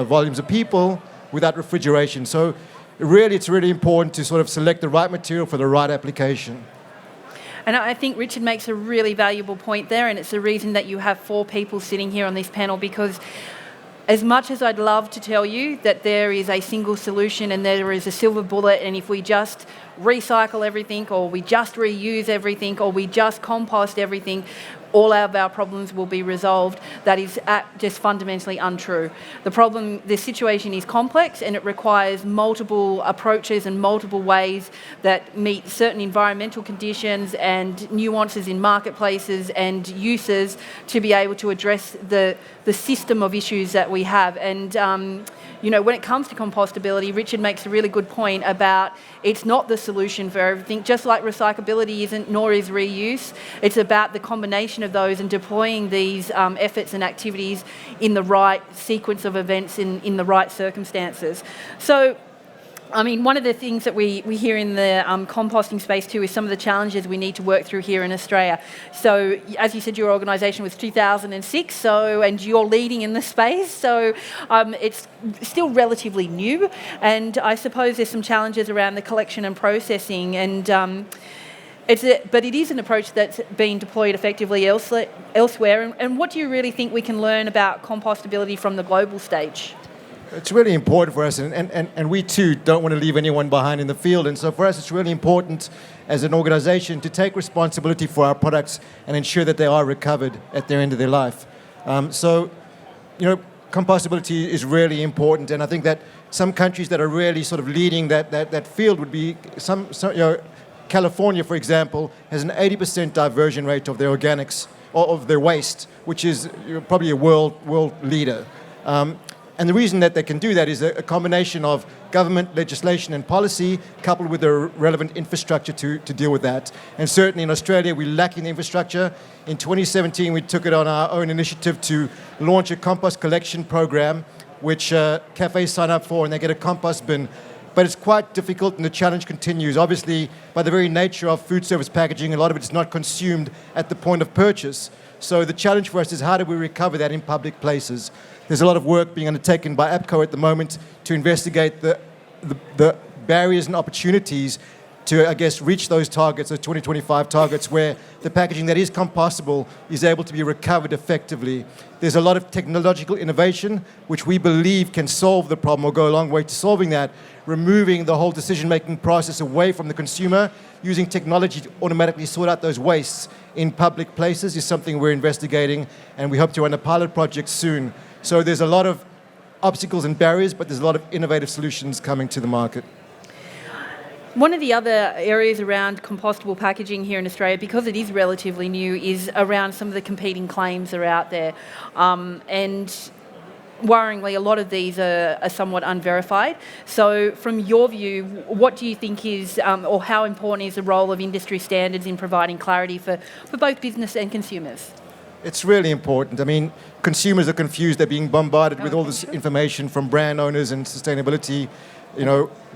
volumes of people without refrigeration. So really, it's really important to sort of select the right material for the right application. And I think Richard makes a really valuable point there, and it's the reason that you have 4 people sitting here on this panel, because as much as I'd love to tell you that there is a single solution and there is a silver bullet, and if we just recycle everything, or we just reuse everything, or we just compost everything, all of our problems will be resolved, that is just fundamentally untrue. The situation is complex, and it requires multiple approaches and multiple ways that meet certain environmental conditions and nuances in marketplaces and uses to be able to address the system of issues that we have. And when it comes to compostability, Richard makes a really good point about it's not the solution for everything, just like recyclability isn't, nor is reuse. It's about the combination of those and deploying these efforts and activities in the right sequence of events in the right circumstances. So, I mean, one of the things that we hear in the composting space too is some of the challenges we need to work through here in Australia. So, as you said, your organisation was 2006, and you're leading in the space, so it's still relatively new, and I suppose there's some challenges around the collection and processing, and but it is an approach that's been deployed effectively elsewhere. And what do you really think we can learn about compostability from the global stage? It's really important for us, and we too don't want to leave anyone behind in the field. And so for us, it's really important as an organization to take responsibility for our products and ensure that they are recovered at the end of their life. So, compostability is really important, and I think that some countries that are really sort of leading that field would be California, for example, has an 80% diversion rate of their organics or of their waste, which is probably a world leader. And the reason that they can do that is a combination of government legislation and policy coupled with the relevant infrastructure to deal with that. And certainly in Australia, we're lacking the infrastructure. In 2017, we took it on our own initiative to launch a compost collection program, which cafes sign up for, and they get a compost bin. But it's quite difficult, and the challenge continues. Obviously, by the very nature of food service packaging, a lot of it is not consumed at the point of purchase. So the challenge for us is how do we recover that in public places? There's a lot of work being undertaken by APCO at the moment to investigate the barriers and opportunities to, I guess, reach those targets, those 2025 targets, where the packaging that is compostable is able to be recovered effectively. There's a lot of technological innovation, which we believe can solve the problem or go a long way to solving that, removing the whole decision-making process away from the consumer, using technology to automatically sort out those wastes in public places is something we're investigating, and we hope to run a pilot project soon. So there's a lot of obstacles and barriers, but there's a lot of innovative solutions coming to the market. One of the other areas around compostable packaging here in Australia, because it is relatively new, is around some of the competing claims that are out there. And worryingly, a lot of these are somewhat unverified. So from your view, what do you think is, or how important is the role of industry standards in providing clarity for both business and consumers? It's really important. I mean, consumers are confused. They're being bombarded with all this information from brand owners and sustainability,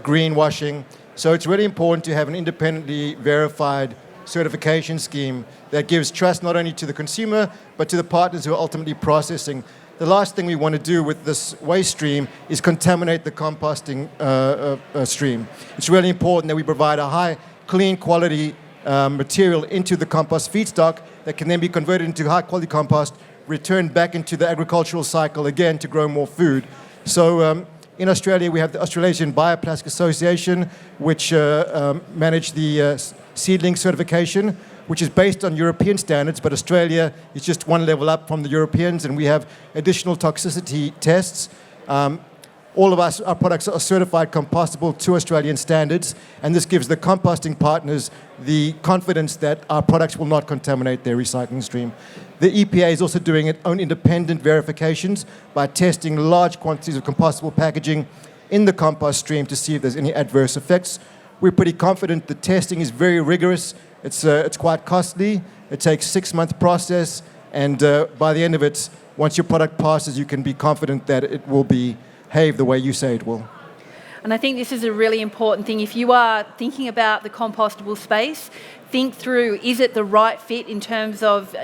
greenwashing. So it's really important to have an independently verified certification scheme that gives trust not only to the consumer, but to the partners who are ultimately processing. The last thing we want to do with this waste stream is contaminate the composting stream. It's really important that we provide a high, clean quality material into the compost feedstock that can then be converted into high quality compost, returned back into the agricultural cycle again to grow more food. So in Australia, we have the Australasian Bioplastic Association, which manage the seedling certification, which is based on European standards, but Australia is just one level up from the Europeans, and we have additional toxicity tests. All of our products are certified compostable to Australian standards, and this gives the composting partners the confidence that our products will not contaminate their recycling stream. The EPA is also doing its own independent verifications by testing large quantities of compostable packaging in the compost stream to see if there's any adverse effects. We're pretty confident the testing is very rigorous. It's quite costly. It takes a 6-month process, and by the end of it, once your product passes, you can be confident that it will behave the way you say it will. And I think this is a really important thing. If you are thinking about the compostable space, think through, is it the right fit in terms of,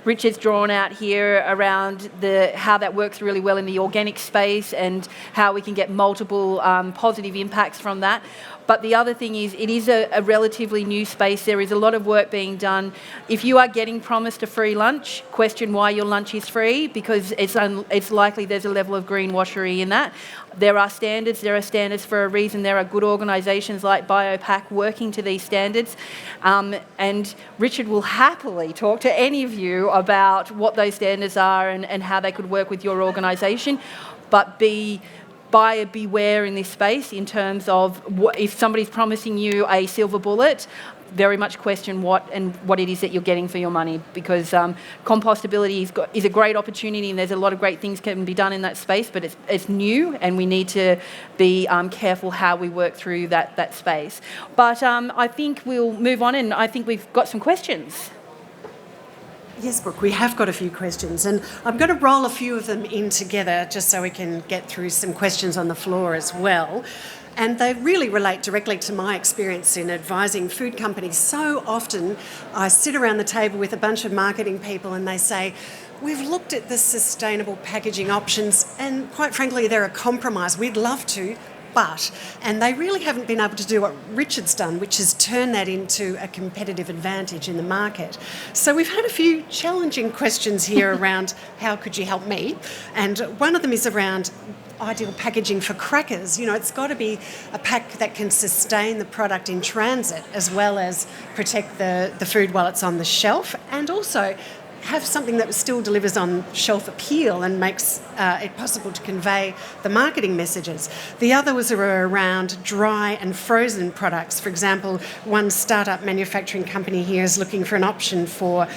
Richard's drawn out here around how that works really well in the organic space and how we can get multiple positive impacts from that. But the other thing is, it is a relatively new space. There is a lot of work being done. If you are getting promised a free lunch, question why your lunch is free, because it's likely there's a level of greenwashery in that. There are standards for a reason. There are good organisations like Biopak working to these standards. And Richard will happily talk to any of you about what those standards are and how they could work with your organisation. But buyer beware in this space in terms of if somebody's promising you a silver bullet, very much question what it is that you're getting for your money, because compostability is a great opportunity and there's a lot of great things can be done in that space, but it's new and we need to be careful how we work through that space. But I think we'll move on, and I think we've got some questions. Yes, Brooke, we have got a few questions, and I'm going to roll a few of them in together just so we can get through some questions on the floor as well. And they really relate directly to my experience in advising food companies. So often I sit around the table with a bunch of marketing people and they say, we've looked at the sustainable packaging options and quite frankly they're a compromise. We'd love to, and they really haven't been able to do what Richard's done, which is turn that into a competitive advantage in the market. So we've had a few challenging questions here around how could you help me? And one of them is around ideal packaging for crackers. It's got to be a pack that can sustain the product in transit as well as protect the food while it's on the shelf. And also, have something that still delivers on shelf appeal and makes it possible to convey the marketing messages. The other was around dry and frozen products. For example, one startup manufacturing company here is looking for an option for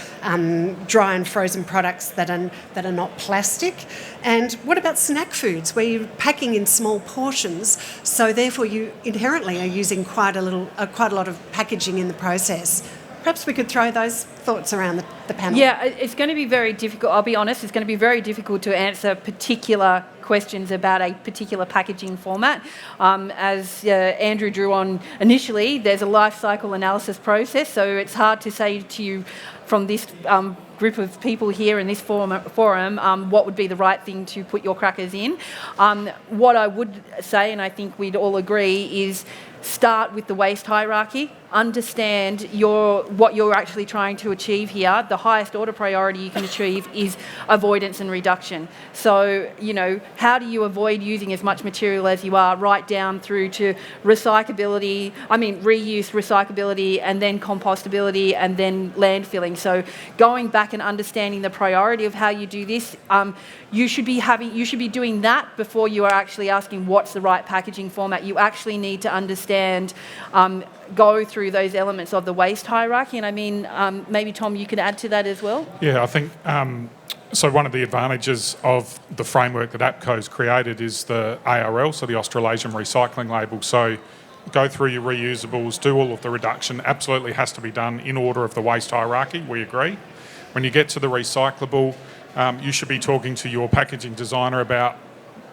dry and frozen products that are not plastic. And what about snack foods, where you're packing in small portions, so therefore you inherently are using quite a lot of packaging in the process? Perhaps we could throw those thoughts around the panel. Yeah, it's going to be very difficult. I'll be honest, it's going to be very difficult to answer particular questions about a particular packaging format. As Andrew drew on initially, there's a life cycle analysis process, so it's hard to say to you from this group of people here in this forum what would be the right thing to put your crackers in. What I would say, and I think we'd all agree, is start with the waste hierarchy. Understand what you're actually trying to achieve here. The highest order priority you can achieve is avoidance and reduction. So, how do you avoid using as much material as you are, right down through to reuse, recyclability, and then compostability, and then landfilling. So going back and understanding the priority of how you do this, you should be doing that before you are actually asking what's the right packaging format. You actually need to understand, go through those elements of the waste hierarchy. And maybe Tom, you could add to that as well. Yeah, I think so. One of the advantages of the framework that APCO's created is the ARL, so the Australasian Recycling Label. So go through your reusables, do all of the reduction. Absolutely has to be done in order of the waste hierarchy. We agree. When you get to the recyclable, you should be talking to your packaging designer about,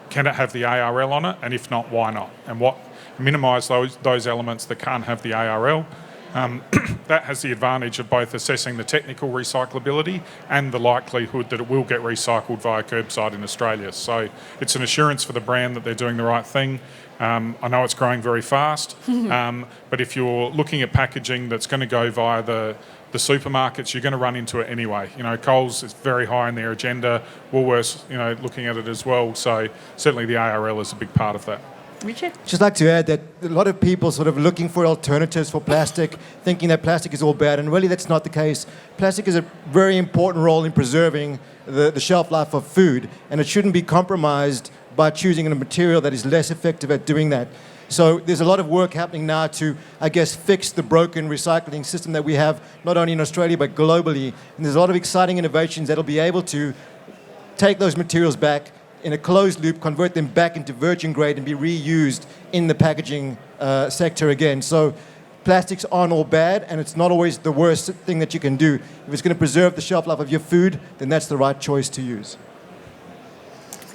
can it have the ARL on it, and if not, why not, and what minimise those elements that can't have the ARL. That has the advantage of both assessing the technical recyclability and the likelihood that it will get recycled via curbside in Australia. So it's an assurance for the brand that they're doing the right thing. I know it's growing very fast, but if you're looking at packaging that's going to go via the supermarkets, you're going to run into it anyway. Coles is very high in their agenda. Woolworths, looking at it as well. So certainly the ARL is a big part of that. Richard? Just like to add that a lot of people sort of looking for alternatives for plastic, thinking that plastic is all bad, and really that's not the case. Plastic is a very important role in preserving the shelf life of food, and it shouldn't be compromised by choosing a material that is less effective at doing that. So there's a lot of work happening now to, fix the broken recycling system that we have, not only in Australia but globally. And there's a lot of exciting innovations that'll be able to take those materials back in a closed loop, convert them back into virgin grade and be reused in the packaging sector again. So plastics aren't all bad, and it's not always the worst thing that you can do. If it's going to preserve the shelf life of your food, then that's the right choice to use.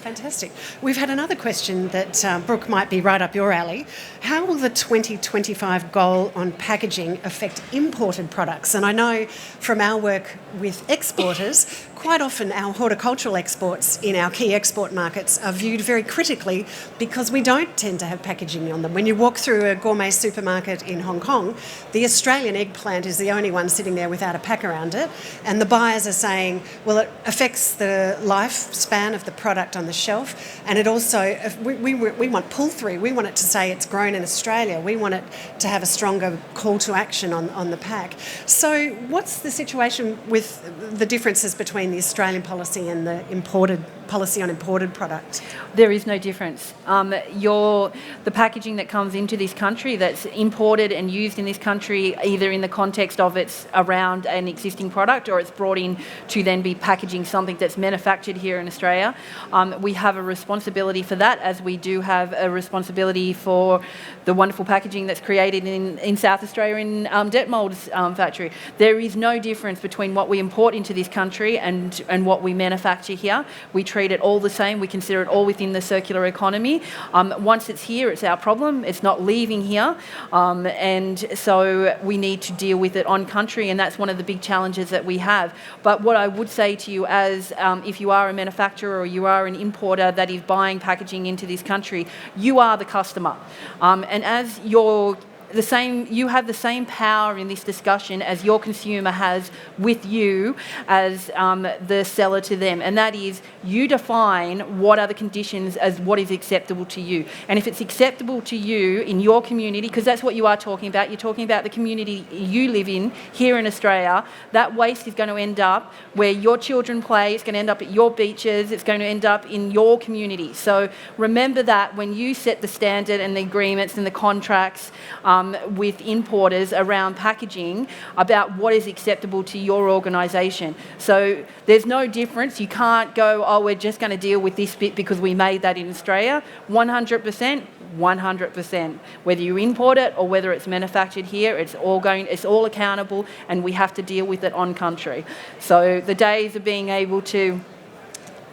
Fantastic. We've had another question that, Brooke, might be right up your alley. How will the 2025 goal on packaging affect imported products? And I know from our work with exporters, quite often our horticultural exports in our key export markets are viewed very critically because we don't tend to have packaging on them. When you walk through a gourmet supermarket in Hong Kong, the Australian eggplant is the only one sitting there without a pack around it, and the buyers are saying, well, it affects the lifespan of the product on the shelf, and it also, we want pull-through. We want it to say it's grown in Australia. We want it to have a stronger call to action on the pack. So what's the situation with the differences between the Australian policy and the imported policy on imported products? There is no difference. The packaging that comes into this country that's imported and used in this country, either in the context of it's around an existing product or it's brought in to then be packaging something that's manufactured here in Australia, we have a responsibility for that, as we do have a responsibility for the wonderful packaging that's created in South Australia in Detmold's factory. There is no difference between what we import into this country and what we manufacture here. We treat it all the same. We consider it all within the circular economy. Once it's here, it's our problem. It's not leaving here. And so we need to deal with it on country, and that's one of the big challenges that we have. But what I would say to you, as if you are a manufacturer or you are an importer that is buying packaging into this country, you are the customer. And as your you have the same power in this discussion as your consumer has with you as the seller to them, and that is you define what are the conditions as what is acceptable to you. And if it's acceptable to you in your community, because that's what you are talking about, you're talking about the community you live in here in Australia, that waste is going to end up where your children play, it's going to end up at your beaches, it's going to end up in your community. So remember that when you set the standard and the agreements and the contracts with importers around packaging about what is acceptable to your organisation. So there's no difference. You can't go, oh, we're just going to deal with this bit because we made that in Australia. 100%. 100%. Whether you import it or whether it's manufactured here, it's all accountable, and we have to deal with it on country. So the days of being able to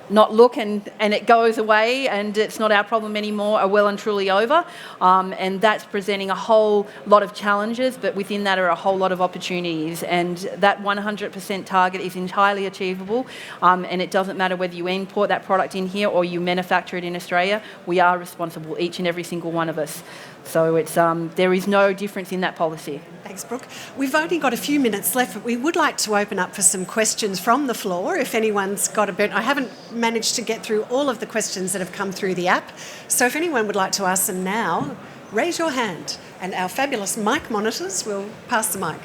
not look and it goes away and it's not our problem anymore are well and truly over, and that's presenting a whole lot of challenges, but within that are a whole lot of opportunities, and that 100% target is entirely achievable, and it doesn't matter whether you import that product in here or you manufacture it in Australia. We are responsible, each and every single one of us. So it's there is no difference in that policy. Thanks, Brooke. We've only got a few minutes left, but we would like to open up for some questions from the floor. If anyone's got a bit, I haven't managed to get through all of the questions that have come through the app. So if anyone would like to ask them now, raise your hand, and our fabulous mic monitors will pass the mic.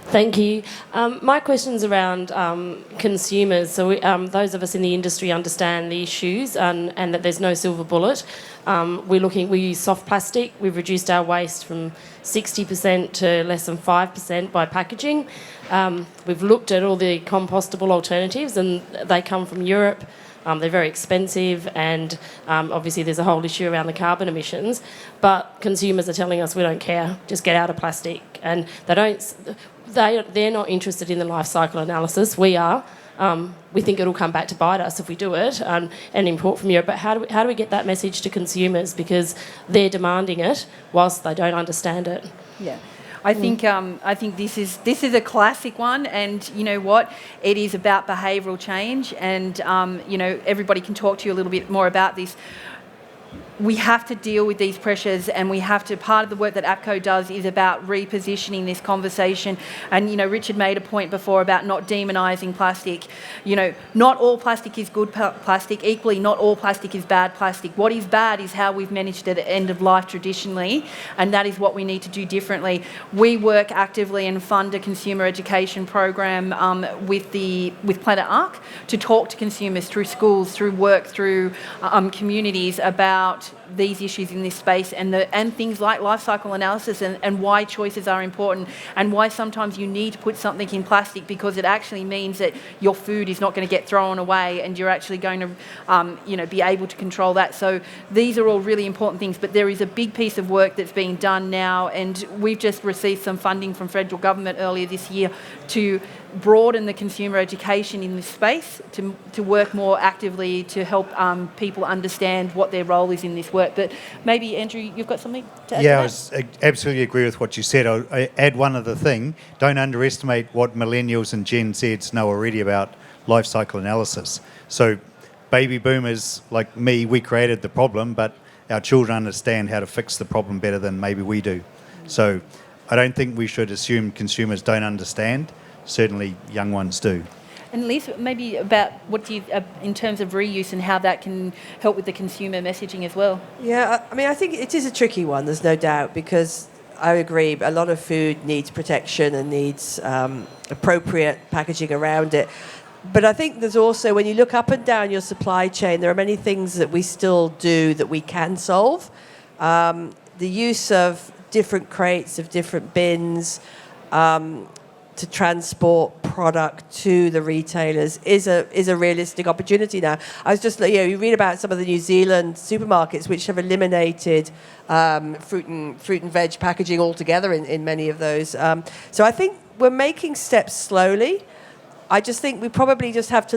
Thank you. My question's around consumers. So those of us in the industry understand the issues and that there's no silver bullet. We use soft plastic. We've reduced our waste from 60% to less than 5% by packaging. We've looked at all the compostable alternatives, and they come from Europe. They're very expensive, and obviously there's a whole issue around the carbon emissions. But consumers are telling us we don't care, just get out of plastic, and they're not interested in the life cycle analysis. We are. We think it'll come back to bite us if we do it and import from Europe. But how do we get that message to consumers, because they're demanding it whilst they don't understand it? Yeah. I think this is a classic one, and you know what? It is about behavioural change, and everybody can talk to you a little bit more about this. We have to deal with these pressures, and part of the work that APCO does is about repositioning this conversation. And, Richard made a point before about not demonising plastic. Not all plastic is good plastic. Equally, not all plastic is bad plastic. What is bad is how we've managed it at end of life traditionally, and that is what we need to do differently. We work actively and fund a consumer education program with Planet Arc to talk to consumers through schools, through work, through communities about these issues in this space, and things like life cycle analysis, and why choices are important, and why sometimes you need to put something in plastic because it actually means that your food is not going to get thrown away, and you're actually going to be able to control that. So these are all really important things, but there is a big piece of work that's being done now, and we've just received some funding from federal government earlier this year to broaden the consumer education in this space, to work more actively to help people understand what their role is in this work. But maybe, Andrew, you've got something to add to that? I absolutely agree with what you said. I add one other thing. Don't underestimate what millennials and Gen Zs know already about life cycle analysis. So baby boomers like me, we created the problem, but our children understand how to fix the problem better than maybe we do. So I don't think we should assume consumers don't understand. Certainly young ones do. And Liz, maybe about what do you, in terms of reuse and how that can help with the consumer messaging as well? Yeah, I think it is a tricky one, there's no doubt, because I agree, a lot of food needs protection and needs appropriate packaging around it. But I think there's also, when you look up and down your supply chain, there are many things that we still do that we can solve. The use of different crates, of different bins, to transport product to the retailers is a realistic opportunity now. I was just, you read about some of the New Zealand supermarkets which have eliminated fruit and veg packaging altogether in many of those. So I think we're making steps slowly. I just think we probably just have to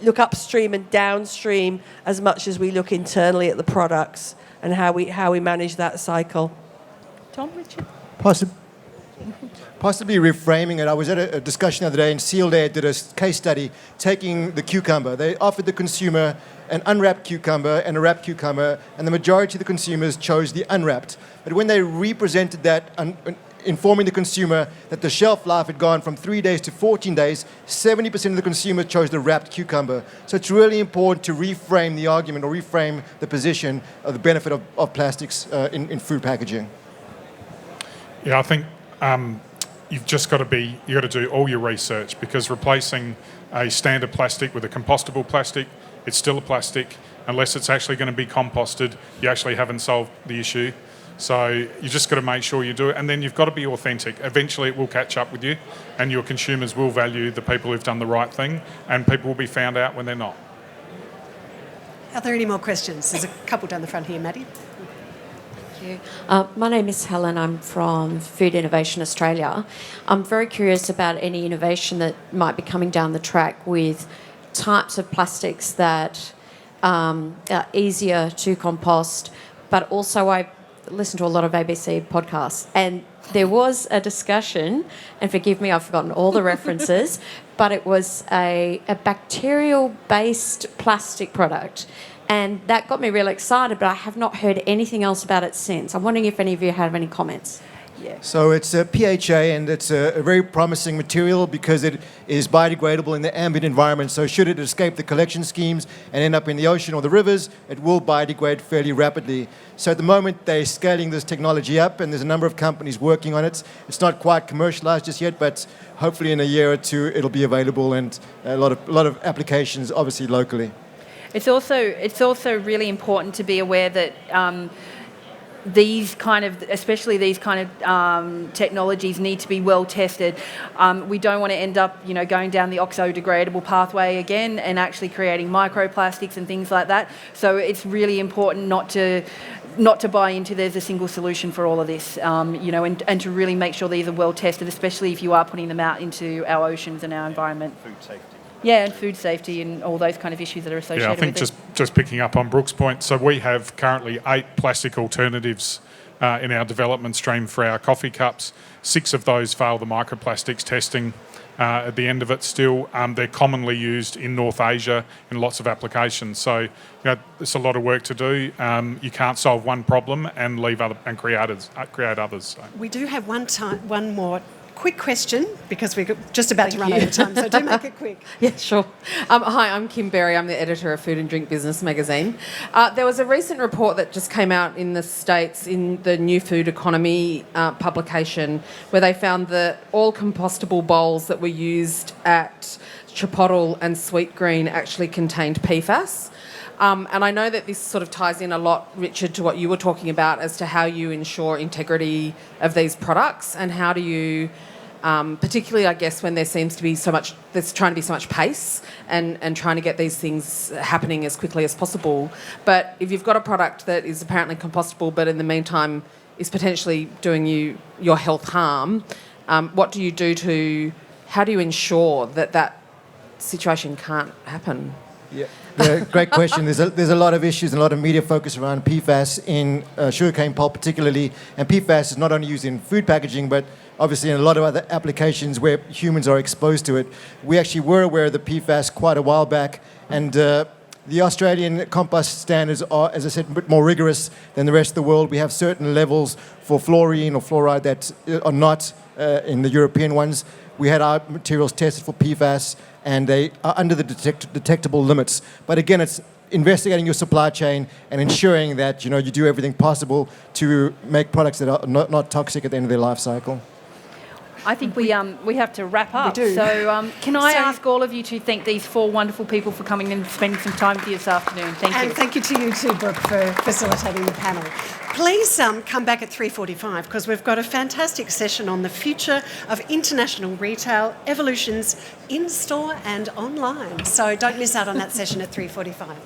look upstream and downstream as much as we look internally at the products and how we manage that cycle. Tom, Richard? Possibly reframing it. I was at a discussion the other day, and Sealed Air did a case study taking the cucumber. They offered the consumer an unwrapped cucumber and a wrapped cucumber, and the majority of the consumers chose the unwrapped. But when they represented that, informing the consumer that the shelf life had gone from 3 days to 14 days, 70% of the consumers chose the wrapped cucumber. So it's really important to reframe the argument or reframe the position of the benefit of plastics in food packaging. Yeah, I think you've just got to do all your research, because replacing a standard plastic with a compostable plastic, it's still a plastic. Unless it's actually going to be composted, you actually haven't solved the issue. So you just got to make sure you do it, and then you've got to be authentic. Eventually it will catch up with you, and your consumers will value the people who've done the right thing, and people will be found out when they're not. Are there any more questions? There's a couple down the front here, Maddie. Thank you. My name is Helen. I'm from Food Innovation Australia. I'm very curious about any innovation that might be coming down the track with types of plastics that are easier to compost, but also I listen to a lot of ABC podcasts, and there was a discussion, and forgive me, I've forgotten all the references, but it was a bacterial-based plastic product, and that got me really excited, but I have not heard anything else about it since. I'm wondering if any of you have any comments. Yeah. So it's a PHA, and it's a very promising material because it is biodegradable in the ambient environment. So should it escape the collection schemes and end up in the ocean or the rivers, it will biodegrade fairly rapidly. So at the moment, they're scaling this technology up, and there's a number of companies working on it. It's not quite commercialized just yet, but hopefully in a year or two, it'll be available, and a lot of applications, obviously locally. It's also really important to be aware that especially these kind of technologies need to be well tested. We don't want to end up, going down the oxo-degradable pathway again and actually creating microplastics and things like that. So it's really important not to buy into there's a single solution for all of this, and to really make sure these are well tested, especially if you are putting them out into our oceans and our environment. Food safety. Yeah, and food safety and all those kind of issues that are associated with it. Yeah, I think just picking up on Brooke's point, so we have currently 8 plastic alternatives in our development stream for our coffee cups. 6 of those fail the microplastics testing at the end of it still. They're commonly used in North Asia in lots of applications. So there's a lot of work to do. You can't solve one problem and create others. So. We do have one more quick question, because we're just about to run out of time, so do make it quick. Yeah, sure. Hi, I'm Kim Berry. I'm the editor of Food and Drink Business magazine. There was a recent report that just came out in the States in the New Food Economy publication, where they found that all compostable bowls that were used at Chipotle and Sweetgreen actually contained PFAS. And I know that this sort of ties in a lot, Richard, to what you were talking about as to how you ensure integrity of these products, and how do you, particularly I guess when there's trying to be so much pace and trying to get these things happening as quickly as possible. But if you've got a product that is apparently compostable, but in the meantime is potentially doing your health harm, what do you do how do you ensure that situation can't happen? Yeah, great question. There's a lot of issues and a lot of media focus around PFAS in sugarcane pulp particularly, and PFAS is not only used in food packaging, but obviously in a lot of other applications where humans are exposed to it. We actually were aware of the PFAS quite a while back, and the Australian compost standards are, as I said, a bit more rigorous than the rest of the world. We have certain levels for fluorine or fluoride that are not in the European ones. We had our materials tested for PFAS, and they are under the detectable limits. But again, it's investigating your supply chain and ensuring that you do everything possible to make products that are not toxic at the end of their life cycle. I think we have to wrap up. We do. So can I ask all of you to thank these 4 wonderful people for coming and spending some time with you this afternoon. Thank you. And thank you to you too, Brooke, for facilitating the panel. Please come back at 3:45, because we've got a fantastic session on the future of international retail, evolutions in-store and online. So don't miss out on that session at 3:45.